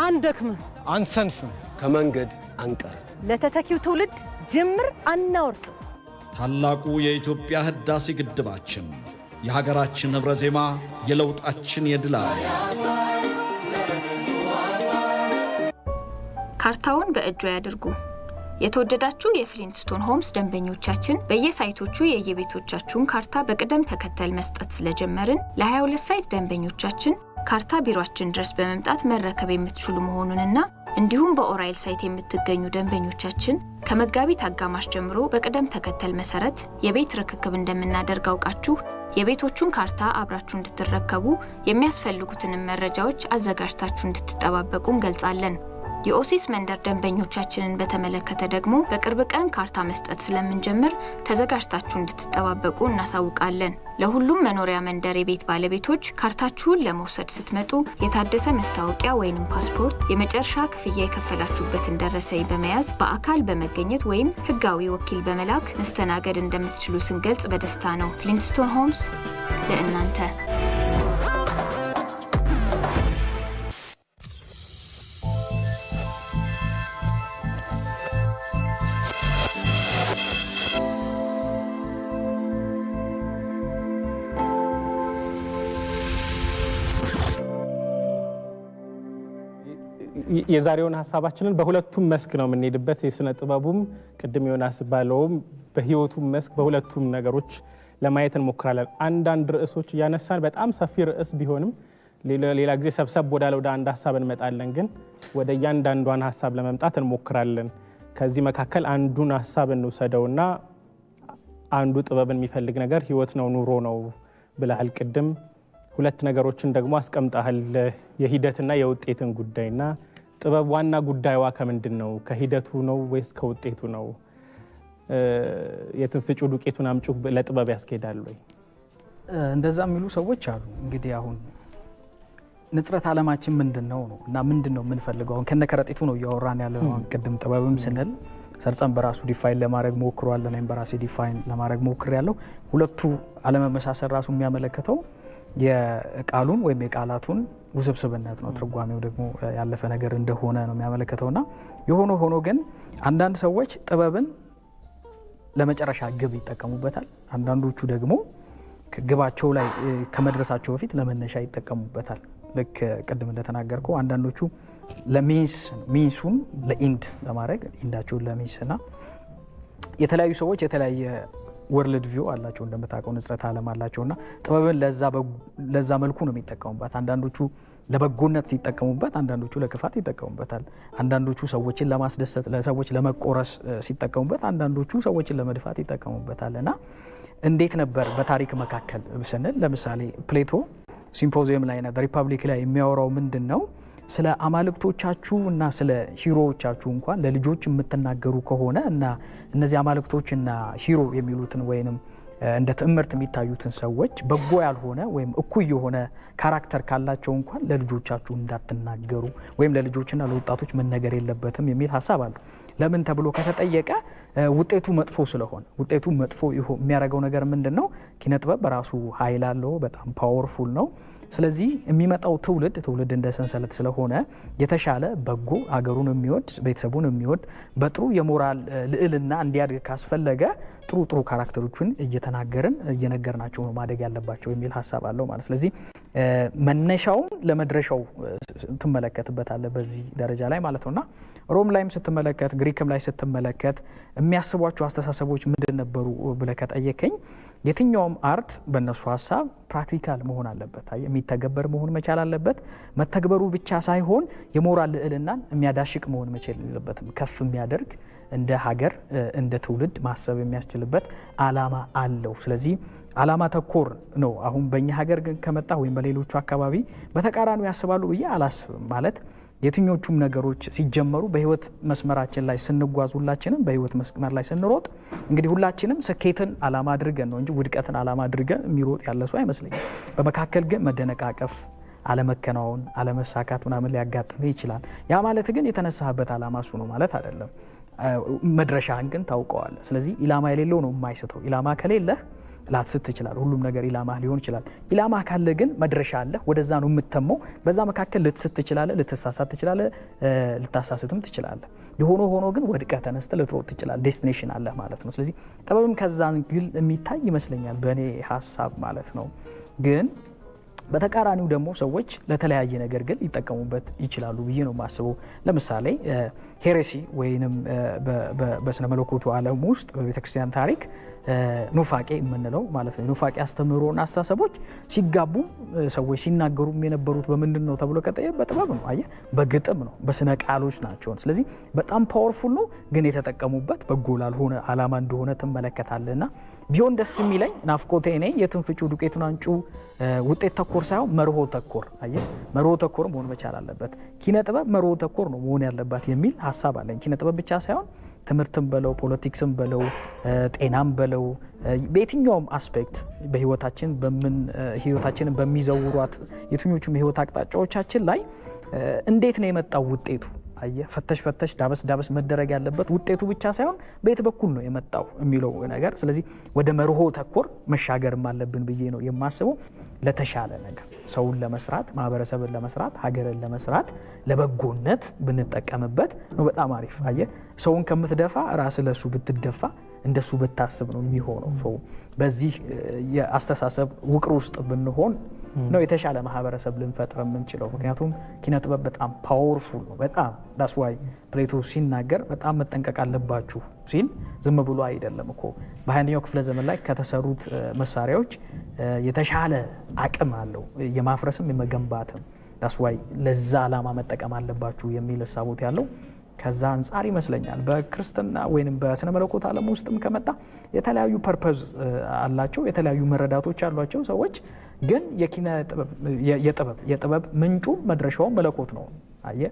አንደክም
አንሰንፍም
ከመንገድ አንቀር
ለተተኪው ትውልድ ጅምር አናወርስ።
ታላቁ የኢትዮጵያ ህዳሴ ግድባችን የሀገራችን ህብረ ዜማ የለውጣችን የድል
ካርታውን በእጆ ያድርጉ። የተወደዳችሁ የፍሊንስቶን ሆምስ ደንበኞቻችን በየሳይቶቹ የየቤቶቻችሁን ካርታ በቅደም ተከተል መስጠት ስለጀመርን ለ22 ሳይት ደንበኞቻችን ካርታ ቢሮአችን ድረስ በመምጣት መረከብ የምትችሉ መሆኑንና እንዲሁም በኦራይል ሳይት የምትገኙ ደንበኞቻችን ከመጋቢት አጋማሽ ጀምሮ በቅደም ተከተል መሰረት የቤት ርክክብ እንደምናደርግ አውቃችሁ የቤቶቹን ካርታ አብራችሁ እንድትረከቡ የሚያስፈልጉትን መረጃዎች አዘጋጅታችሁ እንድትጠባበቁ እንገልጻለን። የኦሲስ መንደር ደንበኞቻችንን በተመለከተ ደግሞ በቅርብ ቀን ካርታ መስጠት ስለምንጀምር ተዘጋጅታችሁ እንድትጠባበቁ እናሳውቃለን። ለሁሉም መኖሪያ መንደር የቤት ባለቤቶች ካርታችሁን ለመውሰድ ስትመጡ የታደሰ መታወቂያ ወይንም ፓስፖርት፣ የመጨረሻ ክፍያ የከፈላችሁበትን ደረሰኝ በመያዝ በአካል በመገኘት ወይም ህጋዊ ወኪል በመላክ መስተናገድ እንደምትችሉ ስንገልጽ በደስታ ነው። ፍሊንስቶን ሆምስ ለእናንተ።
የዛሬውን ሀሳባችንን በሁለቱም መስክ ነው የምንሄድበት። የስነ ጥበቡም ቅድም ዮናስ ባለውም በህይወቱም መስክ በሁለቱም ነገሮች ለማየት እንሞክራለን። አንዳንድ ርዕሶች እያነሳን በጣም ሰፊ ርዕስ ቢሆንም ሌላ ጊዜ ሰብሰብ ወደ አንድ ሀሳብ እንመጣለን። ግን ወደ እያንዳንዷን ሀሳብ ለመምጣት እንሞክራለን። ከዚህ መካከል አንዱን ሀሳብ እንውሰደውና አንዱ ጥበብን የሚፈልግ ነገር ህይወት ነው፣ ኑሮ ነው ብለሃል ቅድም። ሁለት ነገሮችን ደግሞ አስቀምጠሃል፣ የሂደትና የውጤትን ጉዳይና ጥበብ ዋና ጉዳይዋ ከምንድን ነው? ከሂደቱ ነው ወይስ ከውጤቱ ነው? የትንፍጩ ዱቄቱን አምጩ ለጥበብ ያስኬዳል ወይ?
እንደዛ የሚሉ ሰዎች አሉ። እንግዲህ አሁን ንጽረት ዓለማችን ምንድን ነው እና ምንድን ነው የምንፈልገው? አሁን ከነከረጢቱ ነው እያወራን ያለ ነው። ቅድም ጥበብም ስንል ሰርጸን በራሱ ዲፋይን ለማድረግ ሞክሯል፣ እኔም በራሴ ዲፋይን ለማድረግ ሞክር ያለው ሁለቱ አለመመሳሰል ራሱ የሚያመለክተው የቃሉን ወይም የቃላቱን ውስብስብነት ነው። ትርጓሜው ደግሞ ያለፈ ነገር እንደሆነ ነው የሚያመለክተውና የሆነ ሆኖ ግን አንዳንድ ሰዎች ጥበብን ለመጨረሻ ግብ ይጠቀሙበታል። አንዳንዶቹ ደግሞ ግባቸው ላይ ከመድረሳቸው በፊት ለመነሻ ይጠቀሙበታል። ልክ ቅድም እንደተናገርከው አንዳንዶቹ ሚንሱን ለኢንድ ለማድረግ ኢንዳቸውን ለሚንስና የተለያዩ ሰዎች የተለያየ ወርልድ ቪው አላቸው። እንደምታውቀው ንጽረት ዓለም አላቸውና ጥበብን ለዛ መልኩ ነው የሚጠቀሙበት። አንዳንዶቹ ለበጎነት ሲጠቀሙበት፣ አንዳንዶቹ ለክፋት ይጠቀሙበታል። አንዳንዶቹ ሰዎችን ለማስደሰት ለሰዎች ለመቆረስ ሲጠቀሙበት፣ አንዳንዶቹ ሰዎችን ለመድፋት ይጠቀሙበታልና እንዴት ነበር በታሪክ መካከል ስንል ለምሳሌ ፕሌቶ ሲምፖዚየም ላይ እና ሪፐብሊክ ላይ የሚያወራው ምንድን ነው? ስለ አማልክቶቻችሁ እና ስለ ሂሮዎቻችሁ እንኳን ለልጆች የምትናገሩ ከሆነ እና እነዚህ አማልክቶችና ሂሮ የሚሉትን ወይንም እንደ ትምህርት የሚታዩትን ሰዎች በጎ ያልሆነ ወይም እኩይ የሆነ ካራክተር ካላቸው እንኳን ለልጆቻችሁ እንዳትናገሩ ወይም ለልጆችና ለወጣቶች መነገር የለበትም የሚል ሀሳብ አለ። ለምን ተብሎ ከተጠየቀ ውጤቱ መጥፎ ስለሆነ ውጤቱ መጥፎ የሚያደርገው ነገር ምንድነው? ኪነ ጥበብ በራሱ ኃይል አለው፣ በጣም ፓወርፉል ነው። ስለዚህ የሚመጣው ትውልድ እንደ ሰንሰለት ስለሆነ የተሻለ በጎ አገሩን የሚወድ ቤተሰቡን የሚወድ በጥሩ የሞራል ልዕልና እንዲያድግ ካስፈለገ ጥሩ ካራክተሮችን እየተናገርን እየነገርናቸው ነው ማደግ ያለባቸው የሚል ሀሳብ አለው ማለት። ስለዚህ መነሻውን ለመድረሻው ትመለከትበታለህ በዚህ ደረጃ ላይ ማለት ነውና ሮም ላይም ስትመለከት ግሪክም ላይ ስትመለከት የሚያስቧቸው አስተሳሰቦች ምንድን ነበሩ ብለህ ከጠየቀኝ የትኛውም አርት በእነሱ ሀሳብ ፕራክቲካል መሆን አለበት፣ የሚተገበር መሆን መቻል አለበት። መተግበሩ ብቻ ሳይሆን የሞራል ልዕልናን የሚያዳሽቅ መሆን መቻል የለበትም። ከፍ የሚያደርግ እንደ ሀገር እንደ ትውልድ ማሰብ የሚያስችልበት አላማ አለው። ስለዚህ አላማ ተኮር ነው። አሁን በእኛ ሀገር ግን ከመጣ ወይም በሌሎቹ አካባቢ በተቃራኒው ያስባሉ ብዬ አላስብም። ማለት የትኞቹም ነገሮች ሲጀመሩ በህይወት መስመራችን ላይ ስንጓዝ ሁላችንም በህይወት መስመር ላይ ስንሮጥ እንግዲህ ሁላችንም ስኬትን አላማ አድርገን ነው እንጂ ውድቀትን አላማ አድርገን የሚሮጥ ያለ ሰው አይመስለኝም። በመካከል ግን መደነቃቀፍ፣ አለመከናወን፣ አለመሳካት ምናምን ሊያጋጥምህ ይችላል። ያ ማለት ግን የተነሳህበት አላማ እሱ ነው ማለት አይደለም። መድረሻህን ግን ታውቀዋለህ። ስለዚህ ኢላማ የሌለው ነው የማይስተው። ኢላማ ከሌለህ ላትስት ትችላል። ሁሉም ነገር ኢላማ ሊሆን ይችላል። ኢላማ ካለ ግን መድረሻ አለ፣ ወደዛ ነው የምተመው። በዛ መካከል ልትስት ትችላለህ፣ ልትሳሳት ትችላለህ፣ ልታሳስትም ትችላለህ። የሆነ ሆኖ ግን ወድቀህ ተነስተህ ልትሮጥ ትችላለህ። ዴስቲኔሽን አለ ማለት ነው። ስለዚህ ጥበብም ከዛ ግል የሚታይ ይመስለኛል በእኔ ሀሳብ ማለት ነው። ግን በተቃራኒው ደግሞ ሰዎች ለተለያየ ነገር ግን ሊጠቀሙበት ይችላሉ ብዬ ነው የማስበው። ለምሳሌ ሄሬሲ ወይንም በስነ መለኮቱ ዓለም ውስጥ በቤተክርስቲያን ታሪክ ኑፋቄ የምንለው ማለት ነው። ኑፋቄ አስተምህሮና አስተሳሰቦች ሲጋቡ ሰዎች ሲናገሩም የነበሩት በምንድን ነው ተብሎ ከጠየቀ በጥበብ ነው። አየህ፣ በግጥም ነው፣ በስነ ቃሎች ናቸው። ስለዚህ በጣም ፓወርፉል ነው፣ ግን የተጠቀሙበት በጎ ላልሆነ አላማ እንደሆነ ትመለከታለህና ቢሆን ደስ የሚለኝ ናፍቆቴ እኔ የትንፍጩ ዱቄቱን አንጩ ውጤት ተኮር ሳይሆን መርሆ ተኮር። አየህ፣ መርሆ ተኮር መሆን መቻል አለበት። ኪነ ጥበብ መርሆ ተኮር ነው መሆን ያለባት የሚል ሀሳብ አለኝ። ኪነ ጥበብ ብቻ ሳይሆን ትምህርትም በለው ፖለቲክስም በለው ጤናም በለው በየትኛውም አስፔክት በህይወታችን ህይወታችንን በሚዘውሯት የትኞቹም የህይወት አቅጣጫዎቻችን ላይ እንዴት ነው የመጣው ውጤቱ? አየህ፣ ፈተሽ ዳበስ መደረግ ያለበት ውጤቱ ብቻ ሳይሆን በየት በኩል ነው የመጣው የሚለው ነገር። ስለዚህ ወደ መርሆ ተኮር መሻገርም አለብን ብዬ ነው የማስበው። ለተሻለ ነገር ሰውን ለመስራት፣ ማህበረሰብን ለመስራት፣ ሀገርን ለመስራት ለበጎነት ብንጠቀምበት ነው በጣም አሪፍ። አየህ፣ ሰውን ከምትደፋ ራስህ ለሱ ብትደፋ እንደሱ ብታስብ ነው የሚሆነው። ሰው በዚህ የአስተሳሰብ ውቅር ውስጥ ብንሆን ነው የተሻለ ማህበረሰብ ልንፈጥር የምንችለው። ምክንያቱም ኪነ ጥበብ በጣም ፓወርፉል ነው። በጣም ዳስ ዋይ ፕሌቶ ሲናገር በጣም መጠንቀቅ አለባችሁ ሲል ዝም ብሎ አይደለም እኮ። በ21ኛው ክፍለ ዘመን ላይ ከተሰሩት መሳሪያዎች የተሻለ አቅም አለው የማፍረስም የመገንባትም። ዳስ ዋይ ለዛ ዓላማ መጠቀም አለባችሁ የሚል እሳቦት ያለው ከዛ አንጻር ይመስለኛል። በክርስትና ወይንም በስነ መለኮት ዓለም ውስጥም ከመጣ የተለያዩ ፐርፐዝ አላቸው፣ የተለያዩ መረዳቶች አሏቸው ሰዎች። ግን የጥበብ ምንጩ መድረሻው መለኮት ነው። አየህ፣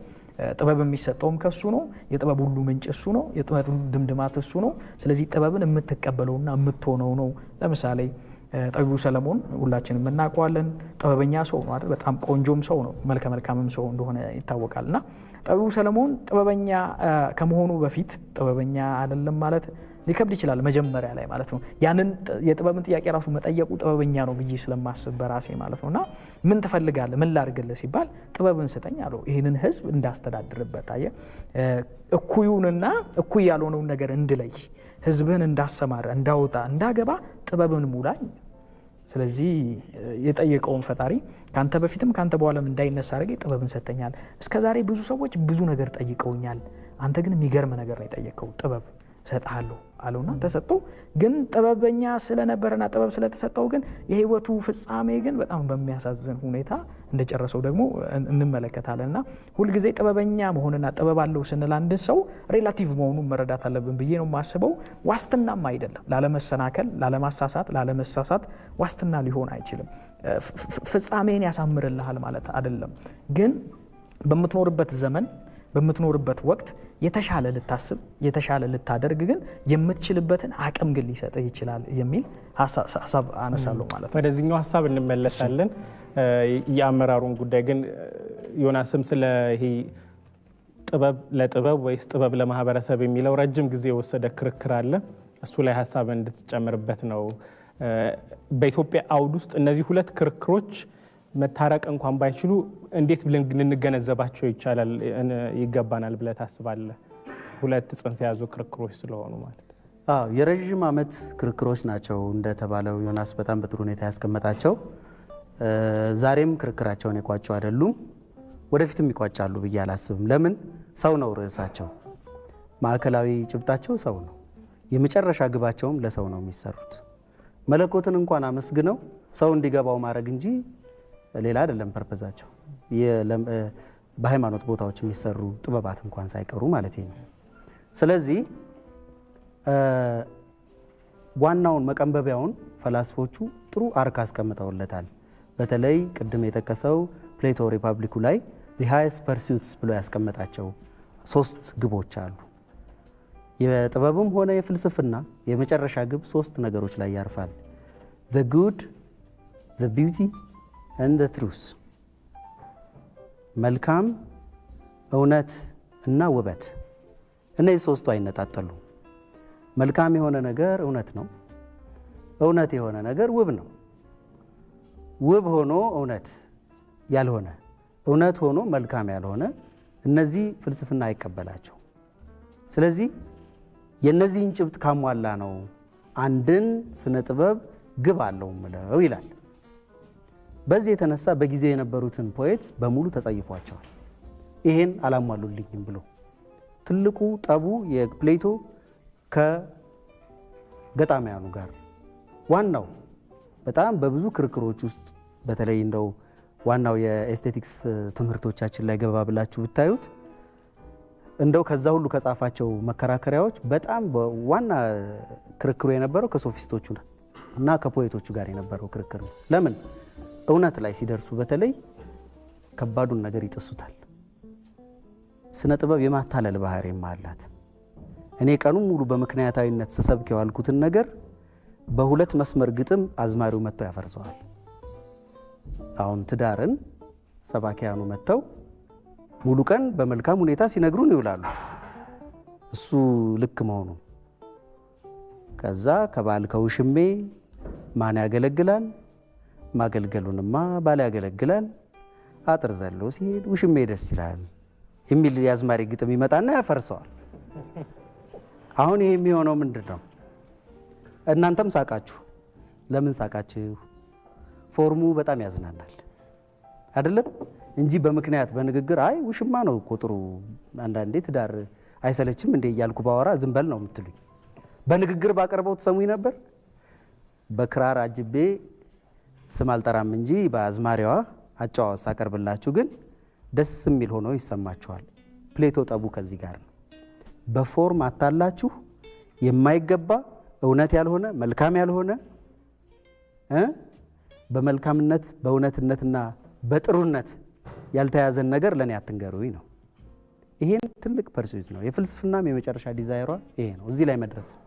ጥበብ የሚሰጠውም ከሱ ነው። የጥበብ ሁሉ ምንጭ እሱ ነው። የጥበብ ሁሉ ድምድማት እሱ ነው። ስለዚህ ጥበብን የምትቀበለውና የምትሆነው ነው። ለምሳሌ ጠቢቡ ሰለሞን ሁላችንም እናውቀዋለን። ጥበበኛ ሰው ነው አይደል? በጣም ቆንጆም ሰው ነው፣ መልከ መልካምም ሰው እንደሆነ ይታወቃልና ጠቢቡ ሰለሞን ጥበበኛ ከመሆኑ በፊት ጥበበኛ አይደለም ማለት ሊከብድ ይችላል መጀመሪያ ላይ ማለት ነው። ያንን የጥበብን ጥያቄ ራሱ መጠየቁ ጥበበኛ ነው ብዬ ስለማስብ በራሴ ማለት ነውና ምን ትፈልጋለህ፣ ምን ላድርግልህ ሲባል ጥበብን ስጠኝ አለው። ይህንን ህዝብ እንዳስተዳድርበት። አየህ፣ እኩዩንና እኩይ ያልሆነውን ነገር እንድለይ፣ ህዝብህን እንዳሰማራ፣ እንዳወጣ፣ እንዳገባ ጥበብን ሙላኝ። ስለዚህ የጠየቀውን ፈጣሪ ካንተ በፊትም ካንተ በኋላም እንዳይነሳ አድርጌ ጥበብን ሰጥተኛል። እስከዛሬ ብዙ ሰዎች ብዙ ነገር ጠይቀውኛል፣ አንተ ግን የሚገርም ነገር ነው የጠየቀው፣ ጥበብ እሰጥሃለሁ አለውና ተሰጠው። ግን ጥበበኛ ስለነበረና ጥበብ ስለተሰጠው ግን የህይወቱ ፍጻሜ ግን በጣም በሚያሳዝን ሁኔታ እንደጨረሰው ደግሞ እንመለከታለንና ሁልጊዜ ጥበበኛ መሆንና ጥበብ አለው ስንል አንድ ሰው ሬላቲቭ መሆኑን መረዳት አለብን ብዬ ነው የማስበው። ዋስትናም አይደለም፣ ላለመሰናከል፣ ላለመሳሳት፣ ላለመሳሳት ዋስትና ሊሆን አይችልም። ፍጻሜን ያሳምርልሃል ማለት አይደለም። ግን በምትኖርበት ዘመን በምትኖርበት ወቅት የተሻለ ልታስብ የተሻለ ልታደርግ ግን የምትችልበትን አቅም ግን ሊሰጥህ ይችላል የሚል ሀሳብ አነሳለሁ ማለት ነው።
ወደዚህኛው ሀሳብ እንመለሳለን። የአመራሩን ጉዳይ ግን ዮናስም ስለ ይሄ ጥበብ ለጥበብ ወይስ ጥበብ ለማህበረሰብ የሚለው ረጅም ጊዜ የወሰደ ክርክር አለ። እሱ ላይ ሀሳብ እንድትጨምርበት ነው። በኢትዮጵያ አውድ ውስጥ እነዚህ ሁለት ክርክሮች መታረቅ እንኳን ባይችሉ እንዴት ልንገነዘባቸው ይገባናል ብለህ ታስባለህ? ሁለት ጽንፍ የያዙ ክርክሮች ስለሆኑ ማለት ነው።
የረዥም ዓመት ክርክሮች ናቸው እንደተባለው ዮናስ በጣም በጥሩ ሁኔታ ያስቀመጣቸው። ዛሬም ክርክራቸውን የቋጩ አይደሉም፣ ወደፊትም ይቋጫሉ ብዬ አላስብም። ለምን? ሰው ነው ርዕሳቸው፣ ማዕከላዊ ጭብጣቸው ሰው ነው። የመጨረሻ ግባቸውም ለሰው ነው የሚሰሩት። መለኮትን እንኳን አመስግነው ሰው እንዲገባው ማድረግ እንጂ ሌላ አይደለም ፐርፐዛቸው። በሃይማኖት ቦታዎች የሚሰሩ ጥበባት እንኳን ሳይቀሩ ማለት ነው። ስለዚህ ዋናውን መቀንበቢያውን ፈላስፎቹ ጥሩ አርክ አስቀምጠውለታል። በተለይ ቅድም የጠቀሰው ፕሌቶ ሪፐብሊኩ ላይ the highest pursuits ብሎ ያስቀመጣቸው 3 ግቦች አሉ። የጥበብም ሆነ የፍልስፍና የመጨረሻ ግብ 3 ነገሮች ላይ ያርፋል። the good, the beauty and the truth። መልካም፣ እውነት እና ውበት። እነዚህ 3ቱ አይነጣጠሉ። መልካም የሆነ ነገር እውነት ነው። እውነት የሆነ ነገር ውብ ነው። ውብ ሆኖ እውነት ያልሆነ፣ እውነት ሆኖ መልካም ያልሆነ፣ እነዚህ ፍልስፍና አይቀበላቸው። ስለዚህ የነዚህን ጭብጥ ካሟላ ነው አንድን ስነ ጥበብ ግብ አለው ምለው ይላል። በዚህ የተነሳ በጊዜው የነበሩትን ፖኤትስ በሙሉ ተጸይፏቸዋል። ይሄን አላሟሉልኝም ብሎ ትልቁ ጠቡ የፕሌቶ ከገጣሚያኑ ጋር ዋናው በጣም በብዙ ክርክሮች ውስጥ በተለይ እንደው ዋናው የኤስቴቲክስ ትምህርቶቻችን ላይ ገባ ብላችሁ ብታዩት እንደው ከዛ ሁሉ ከጻፋቸው መከራከሪያዎች በጣም ዋና ክርክሩ የነበረው ከሶፊስቶቹ እና ከፖኤቶቹ ጋር የነበረው ክርክር ነው። ለምን? እውነት ላይ ሲደርሱ በተለይ ከባዱን ነገር ይጥሱታል። ስነ ጥበብ የማታለል ባህሪም አላት። እኔ ቀኑን ሙሉ በምክንያታዊነት ስሰብክ የዋልኩትን ነገር በሁለት መስመር ግጥም አዝማሪው መጥተው ያፈርሰዋል። አሁን ትዳርን ሰባኪያኑ መጥተው ሙሉ ቀን በመልካም ሁኔታ ሲነግሩን ይውላሉ፣ እሱ ልክ መሆኑ። ከዛ ከባል ከውሽሜ ማን ያገለግላል? ማገልገሉንማ ባል ያገለግላል። አጥር ዘሎ ሲሄድ ውሽሜ ደስ ይላል የሚል የአዝማሪ ግጥም ይመጣና ያፈርሰዋል። አሁን ይሄ የሚሆነው ምንድን ነው? እናንተም ሳቃችሁ። ለምን ሳቃችሁ? ፎርሙ በጣም ያዝናናል አይደለም እንጂ በምክንያት በንግግር አይ ውሽማ ነው እኮ ጥሩ፣ አንዳንዴ ትዳር አይሰለችም እንዴ እያልኩ ባወራ ዝም በል ነው የምትሉኝ። በንግግር ባቀርበው ትሰሙኝ ነበር። በክራር አጅቤ ስም አልጠራም እንጂ በአዝማሪዋ አጫዋወት ሳቀርብላችሁ ግን ደስ የሚል ሆኖ ይሰማችኋል። ፕሌቶ ጠቡ ከዚህ ጋር ነው። በፎርም አታላችሁ የማይገባ እውነት ያልሆነ መልካም ያልሆነ በመልካምነት በእውነትነትና በጥሩነት ያልተያዘን ነገር ለኔ አትንገሩኝ ነው። ይሄን ትልቅ ፐርሱት ነው። የፍልስፍናም የመጨረሻ ዲዛይሯ ይሄ ነው። እዚህ ላይ መድረስ ነው።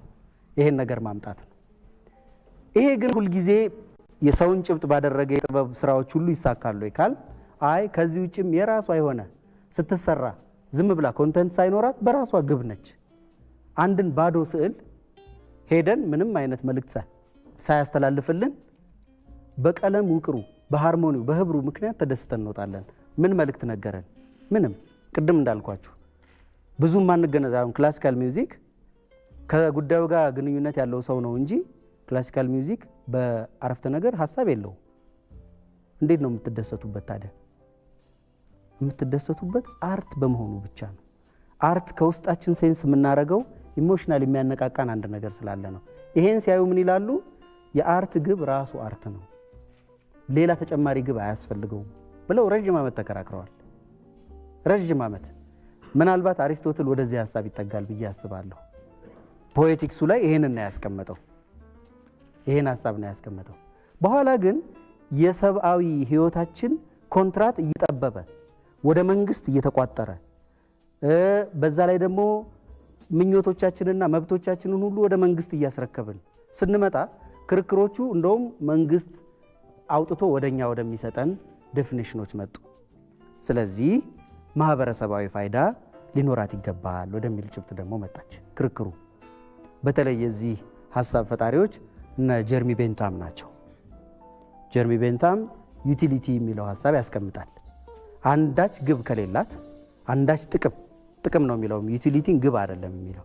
ይሄን ነገር ማምጣት ነው። ይሄ ግን ሁልጊዜ የሰውን ጭብጥ ባደረገ የጥበብ ስራዎች ሁሉ ይሳካሉ ይካል አይ ከዚህ ውጭም የራሷ የሆነ ስትሰራ ዝም ብላ ኮንተንት ሳይኖራት በራሷ ግብ ነች። አንድን ባዶ ስዕል ሄደን ምንም አይነት መልእክት ሳያስተላልፍልን በቀለም ውቅሩ በሃርሞኒው በህብሩ ምክንያት ተደስተን እንወጣለን። ምን መልእክት ነገረን? ምንም። ቅድም እንዳልኳችሁ ብዙም ማንገነዛውን ክላሲካል ሚውዚክ ከጉዳዩ ጋር ግንኙነት ያለው ሰው ነው እንጂ ክላሲካል ሚውዚክ በአረፍተ ነገር ሐሳብ የለው። እንዴት ነው የምትደሰቱበት ታዲያ? የምትደሰቱበት አርት በመሆኑ ብቻ ነው። አርት ከውስጣችን ሴንስ የምናረገው ኢሞሽናል የሚያነቃቃን አንድ ነገር ስላለ ነው። ይሄን ሲያዩ ምን ይላሉ? የአርት ግብ ራሱ አርት ነው፣ ሌላ ተጨማሪ ግብ አያስፈልገውም ብለው ረጅም ዓመት ተከራክረዋል። ረጅም ዓመት። ምናልባት አሪስቶትል ወደዚህ ሐሳብ ይጠጋል ብዬ አስባለሁ። ፖኤቲክሱ ላይ ይሄንን ነው ያስቀመጠው፣ ይሄን ሐሳብ ነው ያስቀመጠው። በኋላ ግን የሰብአዊ ህይወታችን ኮንትራት እየጠበበ ወደ መንግስት እየተቋጠረ በዛ ላይ ደግሞ ምኞቶቻችንና መብቶቻችንን ሁሉ ወደ መንግስት እያስረከብን ስንመጣ ክርክሮቹ እንደውም መንግስት አውጥቶ ወደኛ ወደሚሰጠን ዴፊኒሽኖች መጡ። ስለዚህ ማህበረሰባዊ ፋይዳ ሊኖራት ይገባል ወደሚል ጭብጥ ደግሞ መጣች ክርክሩ። በተለይ የዚህ ሀሳብ ፈጣሪዎች እነ ጀርሚ ቤንታም ናቸው። ጀርሚ ቤንታም ዩቲሊቲ የሚለው ሀሳብ ያስቀምጣል። አንዳች ግብ ከሌላት አንዳች ጥቅም ነው የሚለው፣ ዩቲሊቲን ግብ አይደለም የሚለው።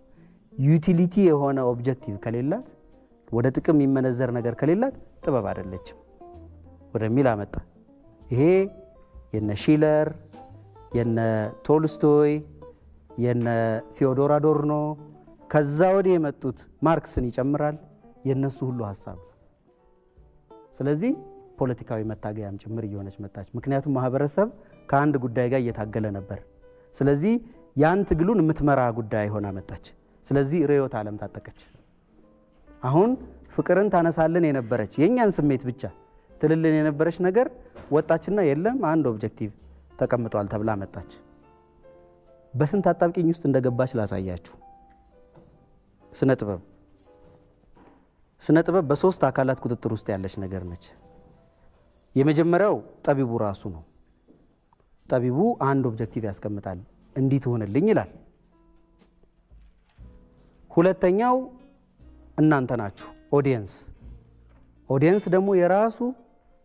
ዩቲሊቲ የሆነ ኦብጀክቲቭ ከሌላት ወደ ጥቅም የሚመነዘር ነገር ከሌላት ጥበብ አይደለችም ወደሚል አመጣ። ይሄ የነ ሺለር የነ ቶልስቶይ የነ ቴዎዶር አዶርኖ ከዛ ወዲህ የመጡት ማርክስን ይጨምራል የነሱ ሁሉ ሀሳብ። ስለዚህ ፖለቲካዊ መታገያም ጭምር እየሆነች መጣች። ምክንያቱም ማህበረሰብ ከአንድ ጉዳይ ጋር እየታገለ ነበር። ስለዚህ ያን ትግሉን የምትመራ ጉዳይ ሆና መጣች። ስለዚህ ርዕዮተ ዓለም ታጠቀች። አሁን ፍቅርን ታነሳልን የነበረች የእኛን ስሜት ብቻ ትልልን የነበረች ነገር ወጣችና የለም አንድ ኦብጀክቲቭ ተቀምጧል ተብላ መጣች። በስንት አጣብቂኝ ውስጥ እንደገባች ላሳያችሁ። ስነ ጥበብ በሶስት አካላት ቁጥጥር ውስጥ ያለች ነገር ነች። የመጀመሪያው ጠቢቡ ራሱ ነው። ጠቢቡ አንድ ኦብጀክቲቭ ያስቀምጣል፣ እንዲህ ትሆንልኝ ይላል። ሁለተኛው እናንተ ናችሁ፣ ኦዲየንስ ደግሞ የራሱ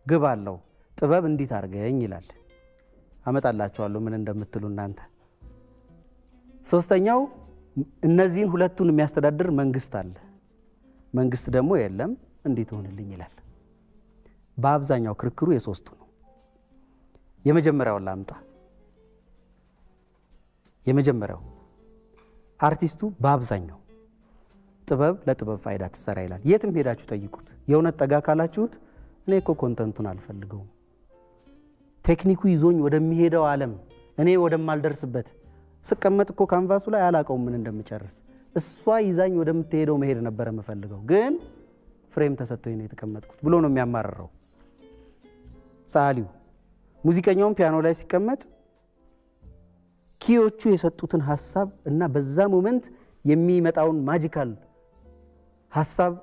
ግብ አለው፣ ጥበብ እንዲህ ታርገኝ ይላል። አመጣላችኋለሁ ምን እንደምትሉ እናንተ። ሶስተኛው እነዚህን ሁለቱን የሚያስተዳድር መንግስት አለ። መንግስት ደግሞ የለም እንዲህ ትሆንልኝ ይላል። በአብዛኛው ክርክሩ የሶስቱ ነው። የመጀመሪያውን ላምጣ። የመጀመሪያው አርቲስቱ በአብዛኛው ጥበብ ለጥበብ ፋይዳ ትሰራ ይላል። የትም ሄዳችሁ ጠይቁት። የእውነት ጠጋ ካላችሁት እኔ እኮ ኮንተንቱን አልፈልገውም፣ ቴክኒኩ ይዞኝ ወደሚሄደው ዓለም እኔ ወደማልደርስበት ስቀመጥ እኮ ካንቫሱ ላይ አላቀውም ምን እንደምጨርስ፣ እሷ ይዛኝ ወደምትሄደው መሄድ ነበር የምፈልገው፣ ግን ፍሬም ተሰጥቶኝ ነው የተቀመጥኩት ብሎ ነው የሚያማርረው ሰዓሊው። ሙዚቀኛውም ፒያኖ ላይ ሲቀመጥ ኪዎቹ የሰጡትን ሀሳብ እና በዛ ሞመንት የሚመጣውን ማጂካል ሀሳብ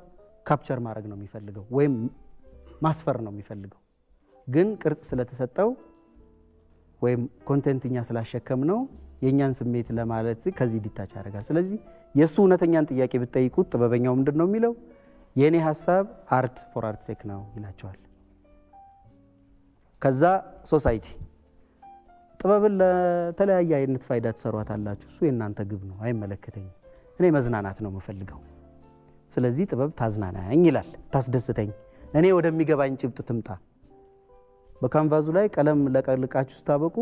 ካፕቸር ማድረግ ነው የሚፈልገው ወይም ማስፈር ነው የሚፈልገው። ግን ቅርጽ ስለተሰጠው ወይም ኮንቴንትኛ ስላሸከም ነው የእኛን ስሜት ለማለት ከዚህ ዲታች ያደርጋል። ስለዚህ የእሱ እውነተኛን ጥያቄ ብትጠይቁት ጥበበኛው ምንድን ነው የሚለው? የእኔ ሀሳብ አርት ፎር አርት ሴክ ነው ይላቸዋል። ከዛ ሶሳይቲ ጥበብን ለተለያየ አይነት ፋይዳ ትሰሯታላችሁ፣ እሱ የእናንተ ግብ ነው፣ አይመለከተኝም፣ እኔ መዝናናት ነው የምፈልገው፣ ስለዚህ ጥበብ ታዝናናኝ ይላል፣ ታስደስተኝ፣ እኔ ወደሚገባኝ ጭብጥ ትምጣ። በካንቫዙ ላይ ቀለም ለቀልቃችሁ ስታበቁ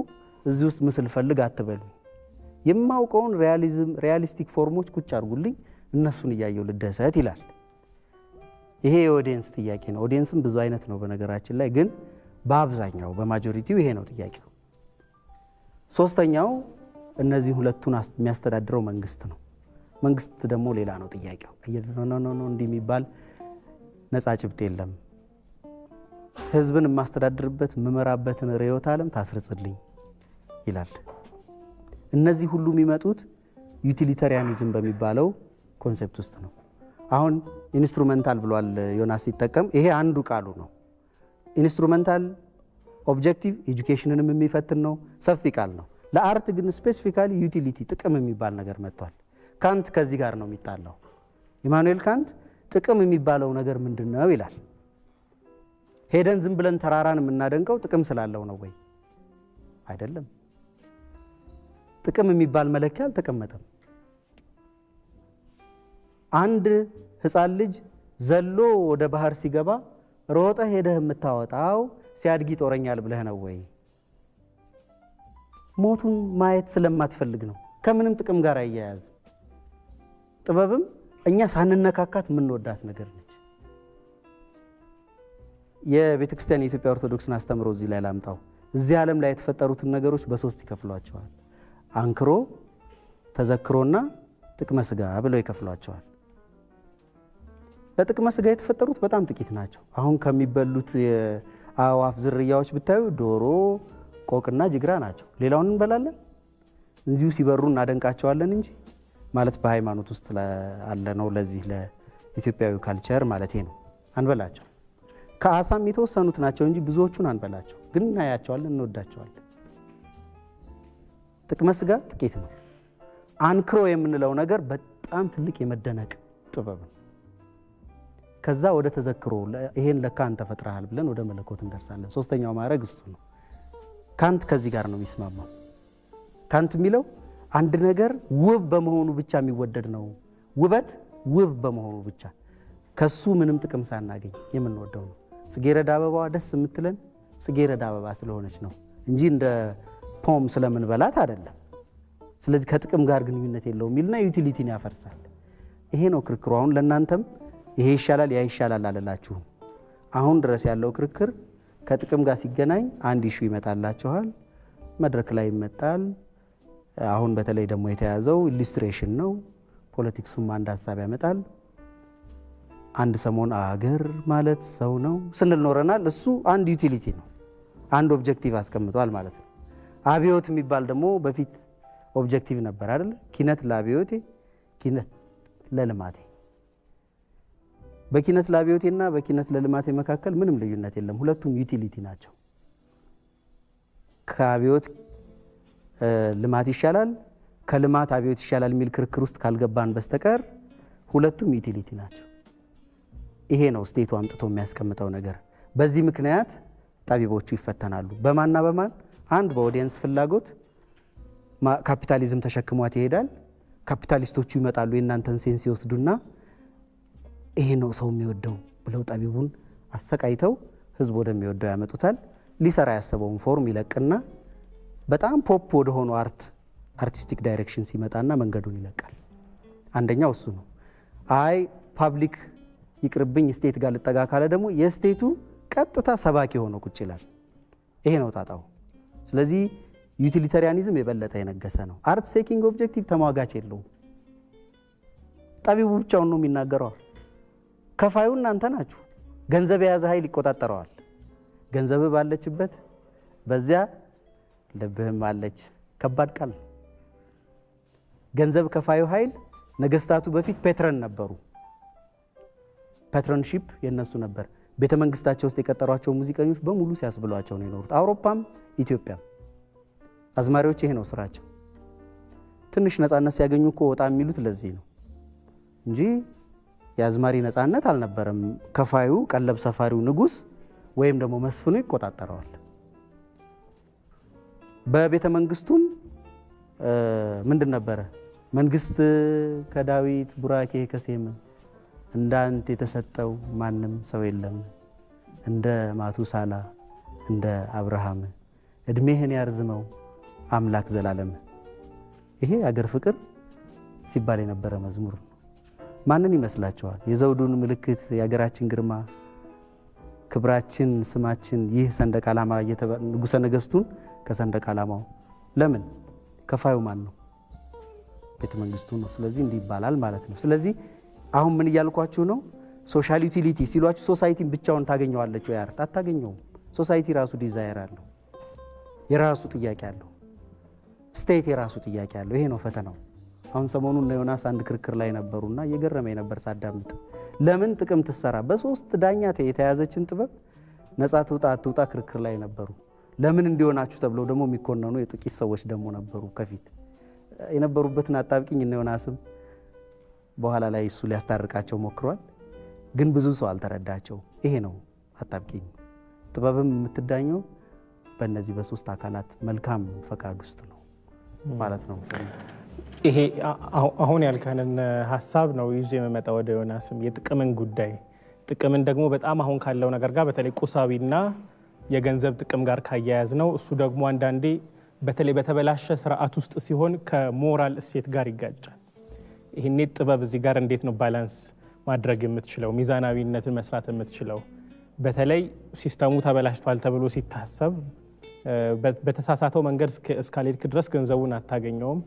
እዚህ ውስጥ ምስል ፈልግ አትበሉ፣ የማውቀውን ሪያሊስቲክ ፎርሞች ቁጭ አድርጉልኝ፣ እነሱን እያየው ልደሰት ይላል። ይሄ የኦዲየንስ ጥያቄ ነው። ኦዲየንስም ብዙ አይነት ነው በነገራችን ላይ፣ ግን በአብዛኛው በማጆሪቲው ይሄ ነው ጥያቄው። ሶስተኛው እነዚህ ሁለቱን የሚያስተዳድረው መንግስት ነው። መንግስት ደግሞ ሌላ ነው ጥያቄው። እንዲህ የሚባል ነፃ ጭብጥ የለም፣ ህዝብን የማስተዳድርበት የምመራበትን ርዕዮተ ዓለም ታስርጽልኝ ይላል። እነዚህ ሁሉ የሚመጡት ዩቲሊታሪያኒዝም በሚባለው ኮንሴፕት ውስጥ ነው። አሁን ኢንስትሩሜንታል ብሏል ዮናስ ሲጠቀም፣ ይሄ አንዱ ቃሉ ነው። ኢንስትሩሜንታል ኦብጀክቲቭ ኤጁኬሽንንም የሚፈትን ነው፣ ሰፊ ቃል ነው። ለአርት ግን ስፔሲፊካሊ ዩቲሊቲ ጥቅም የሚባል ነገር መጥቷል። ካንት ከዚህ ጋር ነው የሚጣለው። ኢማኑኤል ካንት ጥቅም የሚባለው ነገር ምንድን ነው ይላል። ሄደን ዝም ብለን ተራራን የምናደንቀው ጥቅም ስላለው ነው ወይ? አይደለም። ጥቅም የሚባል መለኪያ አልተቀመጠም። አንድ ህፃን ልጅ ዘሎ ወደ ባህር ሲገባ ሮጠ ሄደህ የምታወጣው ሲያድግ ይጦረኛል ብለህ ነው ወይ? ሞቱን ማየት ስለማትፈልግ ነው። ከምንም ጥቅም ጋር አያያዝም። ጥበብም እኛ ሳንነካካት የምንወዳት ነገር ነች። የቤተ ክርስቲያን የኢትዮጵያ ኦርቶዶክስን አስተምሮ እዚህ ላይ ላምጣው። እዚህ ዓለም ላይ የተፈጠሩትን ነገሮች በሶስት ይከፍሏቸዋል። አንክሮ፣ ተዘክሮና ጥቅመ ስጋ ብለው ይከፍሏቸዋል። ለጥቅመ ስጋ የተፈጠሩት በጣም ጥቂት ናቸው። አሁን ከሚበሉት የአእዋፍ ዝርያዎች ብታዩ ዶሮ፣ ቆቅና ጅግራ ናቸው። ሌላውን እንበላለን፣ እዚሁ ሲበሩ እናደንቃቸዋለን እንጂ ማለት በሃይማኖት ውስጥ አለ ነው። ለዚህ ለኢትዮጵያዊ ካልቸር ማለት ነው አንበላቸው። ከአሳም የተወሰኑት ናቸው እንጂ ብዙዎቹን አንበላቸው፣ ግን እናያቸዋለን፣ እንወዳቸዋለን። ጥቅመ ስጋ ጥቂት ነው። አንክሮ የምንለው ነገር በጣም ትልቅ የመደነቅ ጥበብ ነው። ከዛ ወደ ተዘክሮ ይሄን ለካ አንተ ፈጥረሃል ብለን ወደ መለኮት እንደርሳለን። ሶስተኛው ማዕረግ እሱ ነው። ካንት ከዚህ ጋር ነው የሚስማማው። ካንት የሚለው አንድ ነገር ውብ በመሆኑ ብቻ የሚወደድ ነው። ውበት ውብ በመሆኑ ብቻ ከሱ ምንም ጥቅም ሳናገኝ የምንወደው ነው። ጽጌረዳ አበባዋ ደስ የምትለን ጽጌረዳ አበባ ስለሆነች ነው እንጂ እንደ ፖም ስለምንበላት አይደለም። ስለዚህ ከጥቅም ጋር ግንኙነት የለውም የሚልና ዩቲሊቲን ያፈርሳል። ይሄ ነው ክርክሩ። አሁን ለእናንተም ይሄ ይሻላል ያ ይሻላል አልላችሁም። አሁን ድረስ ያለው ክርክር ከጥቅም ጋር ሲገናኝ አንድ ኢሹ ይመጣላችኋል፣ መድረክ ላይ ይመጣል። አሁን በተለይ ደግሞ የተያዘው ኢሉስትሬሽን ነው። ፖለቲክሱም አንድ ሀሳብ ያመጣል። አንድ ሰሞን አገር ማለት ሰው ነው ስንል ኖረናል። እሱ አንድ ዩቲሊቲ ነው፣ አንድ ኦብጀክቲቭ አስቀምጧል ማለት ነው። አብዮት የሚባል ደግሞ በፊት ኦብጀክቲቭ ነበር አይደል? ኪነት ለአብዮቴ፣ ኪነት ለልማቴ። በኪነት ለአብዮቴና በኪነት ለልማቴ መካከል ምንም ልዩነት የለም። ሁለቱም ዩቲሊቲ ናቸው። ከአብዮት ልማት ይሻላል፣ ከልማት አብዮት ይሻላል የሚል ክርክር ውስጥ ካልገባን በስተቀር ሁለቱም ዩቲሊቲ ናቸው። ይሄ ነው ስቴቱ አምጥቶ የሚያስቀምጠው ነገር። በዚህ ምክንያት ጠቢቦቹ ይፈተናሉ። በማንና በማን? አንድ በኦዲየንስ ፍላጎት ካፒታሊዝም ተሸክሟት ይሄዳል። ካፒታሊስቶቹ ይመጣሉ፣ የእናንተን ሴንስ ይወስዱና ይሄ ነው ሰው የሚወደው ብለው ጠቢቡን አሰቃይተው ህዝብ ወደሚወደው ያመጡታል። ሊሰራ ያሰበውን ፎርም ይለቅና በጣም ፖፕ ወደሆኑ አርቲስቲክ ዳይሬክሽን ሲመጣና መንገዱን ይለቃል። አንደኛው እሱ ነው። አይ ፓብሊክ ይቅርብኝ ስቴት ጋር ልጠጋ ካለ ደግሞ የስቴቱ ቀጥታ ሰባኪ ሆኖ ቁጭ ይላል። ይሄ ነው ጣጣው። ስለዚህ ዩቲሊታሪያኒዝም የበለጠ የነገሰ ነው። አርት ሴኪንግ ኦብጀክቲቭ ተሟጋች የለውም። ጠቢቡ ብቻውን ነው የሚናገረው። ከፋዩ እናንተ ናችሁ። ገንዘብ የያዘ ኃይል ይቆጣጠረዋል። ገንዘብ ባለችበት በዚያ ልብህም አለች። ከባድ ቃል። ገንዘብ ከፋዩ ኃይል። ነገስታቱ በፊት ፔትረን ነበሩ። ፓትሮንሺፕ የነሱ ነበር። ቤተ መንግስታቸው ውስጥ የቀጠሯቸው ሙዚቀኞች በሙሉ ሲያስብሏቸው ነው የኖሩት። አውሮፓም ኢትዮጵያም አዝማሪዎች ይሄ ነው ስራቸው። ትንሽ ነፃነት ሲያገኙ እኮ ወጣ የሚሉት ለዚህ ነው እንጂ የአዝማሪ ነፃነት አልነበረም። ከፋዩ ቀለብ ሰፋሪው ንጉስ ወይም ደግሞ መስፍኑ ይቆጣጠረዋል። በቤተ መንግስቱም ምንድን ነበረ? መንግስት ከዳዊት ቡራኬ ከሴም እንዳንተ የተሰጠው ማንም ሰው የለም፣ እንደ ማቱሳላ እንደ አብርሃም እድሜህን ያርዝመው አምላክ ዘላለም። ይሄ አገር ፍቅር ሲባል የነበረ መዝሙር ነው። ማንን ይመስላችኋል? የዘውዱን ምልክት፣ የሀገራችን ግርማ፣ ክብራችን፣ ስማችን ይህ ሰንደቅ ዓላማ ንጉሠ ነገሥቱን ከሰንደቅ ዓላማው ለምን? ከፋዩ ማን ነው? ቤተ መንግስቱ ነው። ስለዚህ እንዲህ ይባላል ማለት ነው። ስለዚህ አሁን ምን እያልኳችሁ ነው? ሶሻል ዩቲሊቲ ሲሏችሁ ሶሳይቲን ብቻውን ታገኘዋለች ወይ? አርት አታገኘውም። ሶሳይቲ ራሱ ዲዛይር አለው፣ የራሱ ጥያቄ አለው። ስቴት የራሱ ጥያቄ አለው። ይሄ ነው ፈተናው። አሁን ሰሞኑን እነ ዮናስ አንድ ክርክር ላይ ነበሩና እየገረመኝ ነበር ሳዳምጥ። ለምን ጥቅም ትሰራ? በሶስት ዳኛ የተያዘችን ጥበብ ነፃ ትውጣ አትውጣ ክርክር ላይ ነበሩ። ለምን እንዲሆናችሁ ተብለው ደግሞ የሚኮነኑ የጥቂት ሰዎች ደግሞ ነበሩ ከፊት የነበሩበትን አጣብቂኝ እነ ዮናስም በኋላ ላይ እሱ ሊያስታርቃቸው ሞክሯል። ግን ብዙ ሰው አልተረዳቸው። ይሄ ነው አጣብቂኝ። ጥበብም የምትዳኘው በእነዚህ በሶስት አካላት መልካም ፈቃድ ውስጥ ነው ማለት ነው።
ይሄ አሁን ያልከንን ሀሳብ ነው ይዤ የምመጣ ወደ ዮናስም የጥቅምን ጉዳይ። ጥቅምን ደግሞ በጣም አሁን ካለው ነገር ጋር በተለይ ቁሳዊና የገንዘብ ጥቅም ጋር ካያያዝ ነው። እሱ ደግሞ አንዳንዴ በተለይ በተበላሸ ስርዓት ውስጥ ሲሆን ከሞራል እሴት ጋር ይጋጫል። ይህኔ ጥበብ እዚህ ጋር እንዴት ነው ባላንስ ማድረግ የምትችለው? ሚዛናዊነትን መስራት የምትችለው? በተለይ ሲስተሙ ተበላሽቷል ተብሎ ሲታሰብ በተሳሳተው መንገድ እስካልሄድክ ድረስ ገንዘቡን አታገኘውም።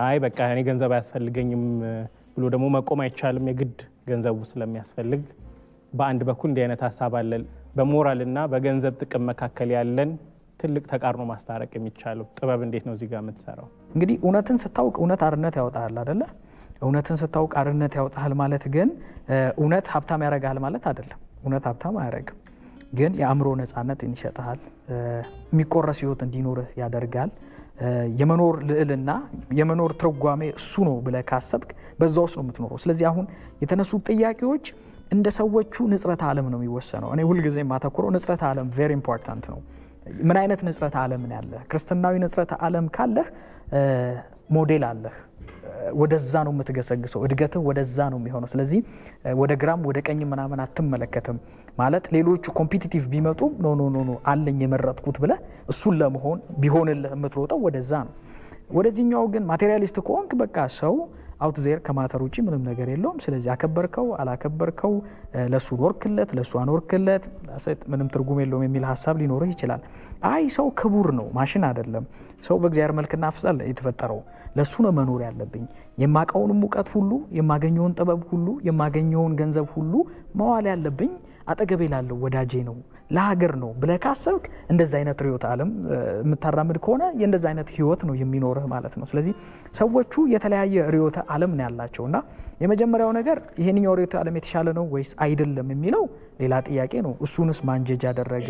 አይ በቃ እኔ ገንዘብ አያስፈልገኝም ብሎ ደግሞ መቆም አይቻልም፣ የግድ ገንዘቡ ስለሚያስፈልግ። በአንድ በኩል እንዲህ አይነት ሀሳብ አለ። በሞራልና በገንዘብ ጥቅም መካከል ያለን ትልቅ ተቃርኖ ማስታረቅ የሚቻለው? ጥበብ እንዴት ነው እዚህ ጋር የምትሰራው?
እንግዲህ እውነትን ስታውቅ እውነት አርነት ያወጣሃል አይደለ? እውነትን ስታውቅ አርነት ያወጣሃል ማለት ግን እውነት ሀብታም ያደርግሃል ማለት አይደለም። እውነት ሀብታም አያደርግም፣ ግን የአእምሮ ነፃነትን ይሰጥሃል። የሚቆረስ ህይወት እንዲኖርህ ያደርጋል። የመኖር ልዕልና የመኖር ትርጓሜ እሱ ነው ብለህ ካሰብክ በዛ ውስጥ ነው የምትኖረው። ስለዚህ አሁን የተነሱት ጥያቄዎች እንደ ሰዎቹ ንጽረተ ዓለም ነው የሚወሰነው። እኔ ሁልጊዜ የማተኩረው ንጽረተ ዓለም ቬሪ ኢምፖርታንት ነው። ምን አይነት ንጽረተ ዓለም ነው ያለህ? ክርስትናዊ ንጽረተ ዓለም ካለህ ሞዴል አለህ፣ ወደዛ ነው የምትገሰግሰው። እድገትህ ወደዛ ነው የሚሆነው። ስለዚህ ወደ ግራም ወደ ቀኝ ምናምን አትመለከትም። ማለት ሌሎቹ ኮምፒቲቲቭ ቢመጡ ኖ ኖ ኖ አለኝ የመረጥኩት ብለህ እሱን ለመሆን ቢሆንልህ የምትሮጠው ወደዛ ነው። ወደዚህኛው ግን ማቴሪያሊስት ከሆንክ በቃ ሰው አውት ዜር ከማተር ውጪ ምንም ነገር የለውም። ስለዚህ አከበርከው አላከበርከው፣ ለሱ ኖርክለት ለሱ አኖርክለት ምንም ትርጉም የለውም የሚል ሀሳብ ሊኖርህ ይችላል። አይ ሰው ክቡር ነው፣ ማሽን አይደለም። ሰው በእግዚአብሔር መልክና አምሳል የተፈጠረው ለሱ ነው መኖር ያለብኝ። የማቀውን ሙቀት ሁሉ፣ የማገኘውን ጥበብ ሁሉ፣ የማገኘውን ገንዘብ ሁሉ መዋል ያለብኝ አጠገቤ ላለው ወዳጄ ነው፣ ለሀገር ነው ብለህ ካሰብክ እንደዛ አይነት ርዕዮተ ዓለም የምታራምድ ከሆነ የእንደዛ አይነት ህይወት ነው የሚኖርህ ማለት ነው። ስለዚህ ሰዎቹ የተለያየ ርዕዮተ ዓለም ነው ያላቸውና የመጀመሪያው ነገር ይሄንኛው ርዕዮተ ዓለም የተሻለ ነው ወይስ አይደለም የሚለው ሌላ ጥያቄ ነው። እሱንስ ማንጀጅ ያደረገ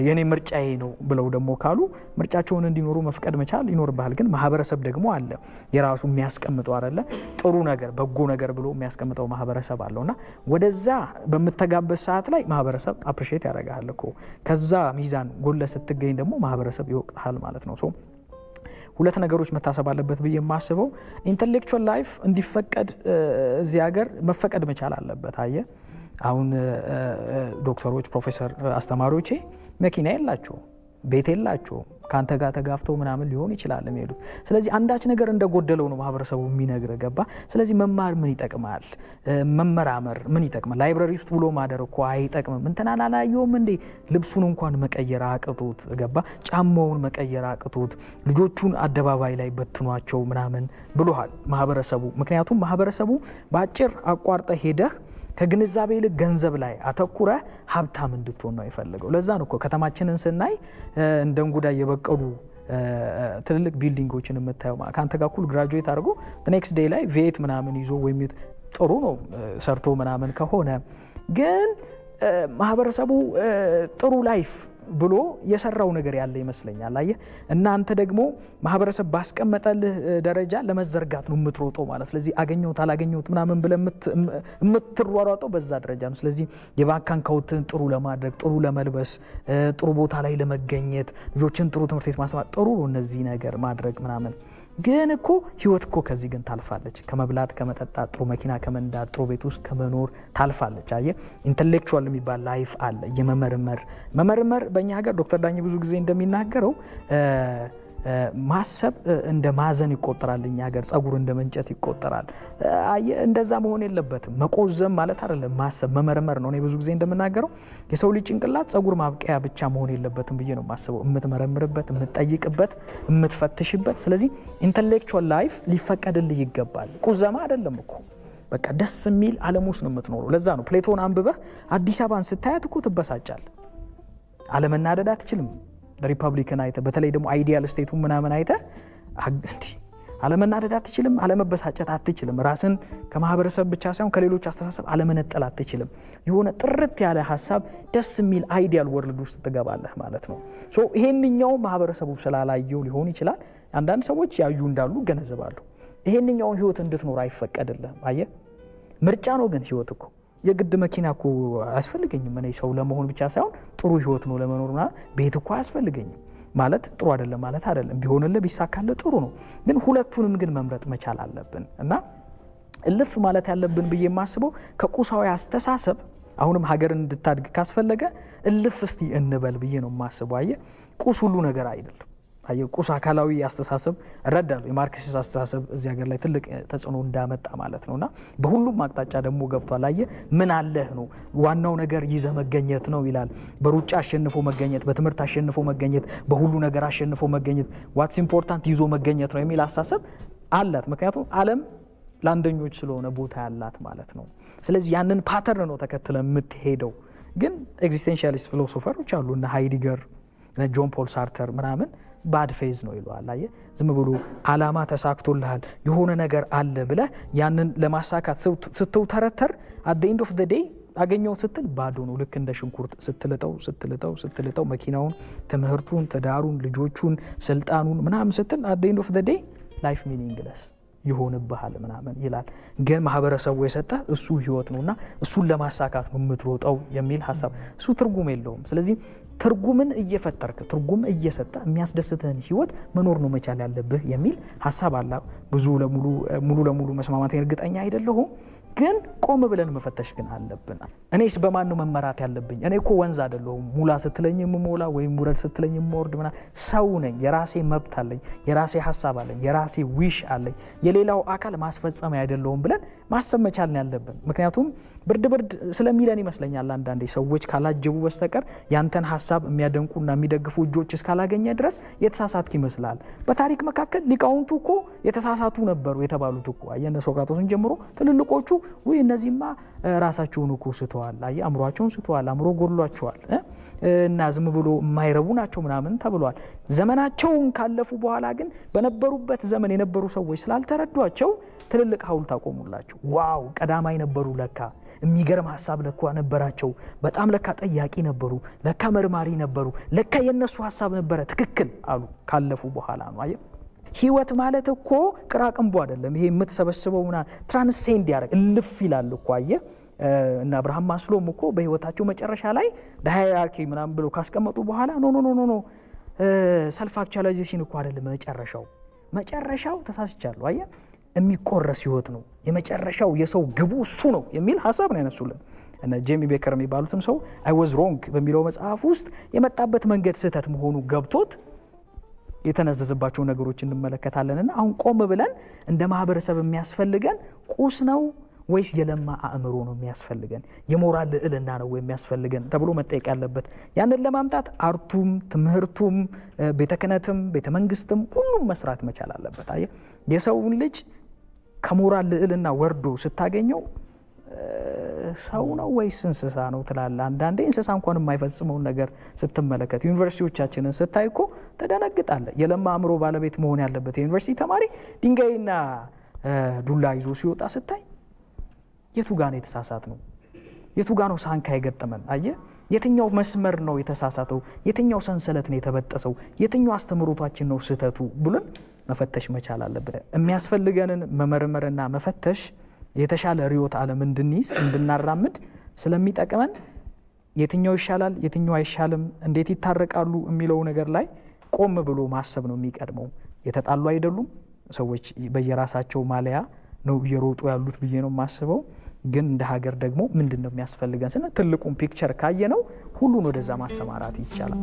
የኔ ምርጫዬ ነው ብለው ደግሞ ካሉ ምርጫቸውን እንዲኖሩ መፍቀድ መቻል ይኖርብሃል። ግን ማህበረሰብ ደግሞ አለ የራሱ የሚያስቀምጠው አይደለ ጥሩ ነገር በጎ ነገር ብሎ የሚያስቀምጠው ማህበረሰብ አለውና ወደዛ በምትተጋበዝ ሰዓት ላይ ማህበረሰብ አፕሪሺየት ያደርጋል እኮ። ከዛ ሚዛን ጎለ ስትገኝ ደግሞ ማህበረሰብ ይወቅታል ማለት ነው። ሁለት ነገሮች መታሰብ አለበት ብዬ የማስበው ኢንተሌክቹዋል ላይፍ እንዲፈቀድ እዚህ ሀገር መፈቀድ መቻል አለበት። አየ አሁን ዶክተሮች፣ ፕሮፌሰር፣ አስተማሪዎቼ መኪና የላቸው፣ ቤት የላቸው፣ ካንተ ጋር ተጋፍተው ምናምን ሊሆን ይችላል የሚሄዱት። ስለዚህ አንዳች ነገር እንደጎደለው ነው ማህበረሰቡ የሚነግረው ገባ። ስለዚህ መማር ምን ይጠቅማል? መመራመር ምን ይጠቅማል? ላይብራሪ ውስጥ ብሎ ማደር እኮ አይጠቅምም። እንትና ላላየውም እንዴ ልብሱን እንኳን መቀየር አቅቶት ገባ፣ ጫማውን መቀየር አቅቶት ልጆቹን አደባባይ ላይ በትኗቸው ምናምን ብሎሃል ማህበረሰቡ። ምክንያቱም ማህበረሰቡ በአጭር አቋርጠ ሄደህ ከግንዛቤ ይልቅ ገንዘብ ላይ አተኩረ ሀብታም እንድትሆን ነው የፈለገው። ለዛ ነው እኮ ከተማችንን ስናይ እንደ እንጉዳይ የበቀሉ ትልልቅ ቢልዲንጎችን የምታየው። ከአንተ ጋር እኩል ግራጁዌት አድርጎ ኔክስት ዴይ ላይ ቬት ምናምን ይዞ ወይም ጥሩ ነው ሰርቶ ምናምን ከሆነ ግን ማህበረሰቡ ጥሩ ላይፍ ብሎ የሰራው ነገር ያለ ይመስለኛል። አየህ እናንተ ደግሞ ማህበረሰብ ባስቀመጠልህ ደረጃ ለመዘርጋት ነው የምትሮጠው ማለት። ስለዚህ አገኘሁት አላገኘሁት ምናምን ብለህ የምትሯሯጠው በዛ ደረጃ ነው። ስለዚህ የባንክ አካውንትን ጥሩ ለማድረግ፣ ጥሩ ለመልበስ፣ ጥሩ ቦታ ላይ ለመገኘት፣ ልጆችን ጥሩ ትምህርት ቤት ማስተማር ጥሩ ነው እነዚህ ነገር ማድረግ ምናምን። ግን እኮ ህይወት እኮ ከዚህ ግን ታልፋለች። ከመብላት ከመጠጣት፣ ጥሩ መኪና ከመንዳት፣ ጥሩ ቤት ውስጥ ከመኖር ታልፋለች። አየህ ኢንተሌክቹዋል የሚባል ላይፍ አለ። የመመርመር በእኛ ሀገር ዶክተር ዳኝ ብዙ ጊዜ እንደሚናገረው ማሰብ እንደ ማዘን ይቆጠራል። እኛ ሀገር ጸጉር እንደ መንጨት ይቆጠራል። እንደዛ መሆን የለበትም። መቆዘም ማለት አይደለም፣ ማሰብ መመርመር ነው። እኔ ብዙ ጊዜ እንደምናገረው የሰው ልጅ ጭንቅላት ጸጉር ማብቀያ ብቻ መሆን የለበትም ብዬ ነው የማስበው። የምትመረምርበት፣ የምትጠይቅበት፣ የምትፈትሽበት። ስለዚህ ኢንተሌክቹዋል ላይፍ ሊፈቀድልህ ይገባል። ቁዘማ አይደለም እኮ በቃ ደስ የሚል ዓለም ውስጥ ነው የምትኖረው። ለዛ ነው ፕሌቶን አንብበህ አዲስ አበባን ስታያት እኮ ትበሳጫል። አለመናደድ አትችልም። ሪፐብሊክን አይተ በተለይ ደግሞ አይዲያል ስቴቱ ምናምን አይተ አለመናደድ አትችልም፣ አለመበሳጨት አትችልም። ራስን ከማህበረሰብ ብቻ ሳይሆን ከሌሎች አስተሳሰብ አለመነጠል አትችልም። የሆነ ጥርት ያለ ሀሳብ ደስ የሚል አይዲያል ወርልድ ውስጥ ትገባለህ ማለት ነው። ይሄንኛው ማህበረሰቡ ስላላየው ሊሆን ይችላል። አንዳንድ ሰዎች ያዩ እንዳሉ ገነዘባሉ። ይሄንኛውን ህይወት እንድትኖር አይፈቀድልህም። አየህ ምርጫ ነው ግን ህይወት እኮ የግድ መኪና እኮ አያስፈልገኝም። እኔ ሰው ለመሆን ብቻ ሳይሆን ጥሩ ህይወት ነው ለመኖር ማለት ቤት እኮ አያስፈልገኝም ማለት ጥሩ አይደለም ማለት አይደለም። ቢሆንልህ ቢሳካልህ ጥሩ ነው። ግን ሁለቱንም ግን መምረጥ መቻል አለብን እና እልፍ ማለት ያለብን ብዬ የማስበው ከቁሳዊ አስተሳሰብ አሁንም ሀገርን እንድታድግ ካስፈለገ እልፍ እስቲ እንበል ብዬ ነው የማስበው። አየህ ቁስ ሁሉ ነገር አይደለም። አየህ ቁስ አካላዊ አስተሳሰብ እረዳለሁ። የማርክሲስት አስተሳሰብ እዚህ ሀገር ላይ ትልቅ ተጽዕኖ እንዳመጣ ማለት ነውና በሁሉም አቅጣጫ ደግሞ ገብቷል። አየህ ምን አለህ ነው ዋናው ነገር ይዘህ መገኘት ነው ይላል። በሩጫ አሸንፎ መገኘት፣ በትምህርት አሸንፎ መገኘት፣ በሁሉ ነገር አሸንፎ መገኘት፣ ዋትስ ኢምፖርታንት ይዞ መገኘት ነው የሚል አስተሳሰብ አላት። ምክንያቱም ዓለም ለአንደኞች ስለሆነ ቦታ ያላት ማለት ነው። ስለዚህ ያንን ፓተርን ነው ተከትለ የምትሄደው። ግን ኤግዚስቴንሻሊስት ፊሎሶፈሮች አሉ እነ ሃይዲገር ጆን ፖል ሳርተር ምናምን ባድ ፌዝ ነው ይለዋል። አየህ ዝም ብሎ አላማ ተሳክቶልሃል የሆነ ነገር አለ ብለህ ያንን ለማሳካት ስትውተረተር at the end of the day አገኘው ስትል ባዶ ነው። ልክ እንደ ሽንኩርት ስትልጠው መኪናውን፣ ትምህርቱን፣ ትዳሩን፣ ልጆቹን፣ ስልጣኑን ምናምን ስትል at the end of the day life meaningless ይሆንብሃል ምናምን ይላል። ግን ማህበረሰቡ የሰጠ እሱ ህይወት ነውና እሱን ለማሳካት ነው የምትሮጠው የሚል ሀሳብ እሱ ትርጉም የለውም። ስለዚህ ትርጉምን እየፈጠርክ ትርጉም እየሰጠ የሚያስደስትህን ህይወት መኖር ነው መቻል ያለብህ የሚል ሀሳብ አለ። ሙሉ ለሙሉ መስማማት እርግጠኛ አይደለሁም፣ ግን ቆም ብለን መፈተሽ ግን አለብን። እኔስ በማን ነው መመራት ያለብኝ? እኔ እኮ ወንዝ አይደለሁም ሙላ ስትለኝ የምሞላ ወይም ውረድ ስትለኝ የምወርድ ምናምን ሰው ነኝ። የራሴ መብት አለኝ፣ የራሴ ሀሳብ አለኝ፣ የራሴ ዊሽ አለኝ። የሌላው አካል ማስፈጸም አይደለሁም ብለን ማሰብ መቻል ነው ያለብን። ምክንያቱም ብርድ ስለሚለን ይመስለኛል አንዳንዴ ሰዎች ካላጀቡ በስተቀር ያንተን ሀሳብ የሚያደንቁና የሚደግፉ እጆች እስካላገኘ ድረስ የተሳሳትክ ይመስላል። በታሪክ መካከል ሊቃውንቱ እኮ የተሳሳቱ ነበሩ የተባሉት እኮ አየነ ሶቅራጦስን ጀምሮ ትልልቆቹ ወይ እነዚህማ ራሳቸውን እኮ ስተዋል፣ አእምሯቸውን ስተዋል፣ አእምሮ ጎድሏቸዋል እና ዝም ብሎ የማይረቡ ናቸው ምናምን ተብሏል። ዘመናቸውን ካለፉ በኋላ ግን በነበሩበት ዘመን የነበሩ ሰዎች ስላልተረዷቸው ትልልቅ ሐውልት አቆሙላቸው። ዋው ቀዳማይ ነበሩ ለካ፣ የሚገርም ሐሳብ ለካ ነበራቸው፣ በጣም ለካ ጠያቂ ነበሩ፣ ለካ መርማሪ ነበሩ፣ ለካ የነሱ ሐሳብ ነበረ ትክክል አሉ ካለፉ በኋላ ነው። አየህ ህይወት ማለት እኮ ቅራቅንቦ አይደለም። ይሄ የምትሰበስበው ምናምን ትራንሴንድ ያደርግ እልፍ ይላል እኮ አየህ። እና አብርሃም ማስሎም እኮ በህይወታቸው መጨረሻ ላይ ሃይራርኪ ምናምን ብለው ካስቀመጡ በኋላ ኖ ሰልፍ አክቹዋላይዜሽን እኮ አይደለም መጨረሻው ተሳስቻለሁ አየህ የሚቆረስ ህይወት ነው የመጨረሻው የሰው ግቡ እሱ ነው የሚል ሐሳብ ነው ያነሱልን። እና ጄሚ ቤከር የሚባሉትም ሰው አይ ዋዝ ሮንግ በሚለው መጽሐፍ ውስጥ የመጣበት መንገድ ስህተት መሆኑ ገብቶት የተነዘዘባቸው ነገሮች እንመለከታለንና አሁን ቆም ብለን እንደ ማህበረሰብ የሚያስፈልገን ቁስ ነው ወይስ የለማ አእምሮ ነው የሚያስፈልገን? የሞራል ልዕልና ነው የሚያስፈልገን ተብሎ መጠየቅ ያለበት። ያንን ለማምጣት አርቱም፣ ትምህርቱም፣ ቤተ ክህነትም፣ ቤተ መንግስትም ሁሉም መስራት መቻል አለበት። አየህ የሰውን ልጅ ከሞራል ልዕልና ወርዶ ስታገኘው ሰው ነው ወይስ እንስሳ ነው ትላለህ። አንዳንዴ እንስሳ እንኳን የማይፈጽመውን ነገር ስትመለከት ዩኒቨርሲቲዎቻችንን ስታይ እኮ ተደነግጣለህ። የለማ አእምሮ ባለቤት መሆን ያለበት የዩኒቨርሲቲ ተማሪ ድንጋይና ዱላ ይዞ ሲወጣ ስታይ የቱ ጋር ነው የተሳሳት ነው? የቱ ጋር ነው ሳንካ የገጠመን? አየህ የትኛው መስመር ነው የተሳሳተው? የትኛው ሰንሰለት ነው የተበጠሰው? የትኛው አስተምሮታችን ነው ስህተቱ ብለን መፈተሽ መቻል አለብን። የሚያስፈልገንን መመርመርና መፈተሽ የተሻለ ርዕዮተ ዓለም እንድንይዝ እንድናራምድ ስለሚጠቅመን የትኛው ይሻላል የትኛው አይሻልም እንዴት ይታረቃሉ የሚለው ነገር ላይ ቆም ብሎ ማሰብ ነው የሚቀድመው። የተጣሉ አይደሉም ሰዎች በየራሳቸው ማለያ ነው እየሮጡ ያሉት ብዬ ነው የማስበው። ግን እንደ ሀገር ደግሞ ምንድነው የሚያስፈልገን ስለ ትልቁን ፒክቸር ካየ ነው ሁሉን ወደዛ ማሰማራት ይቻላል።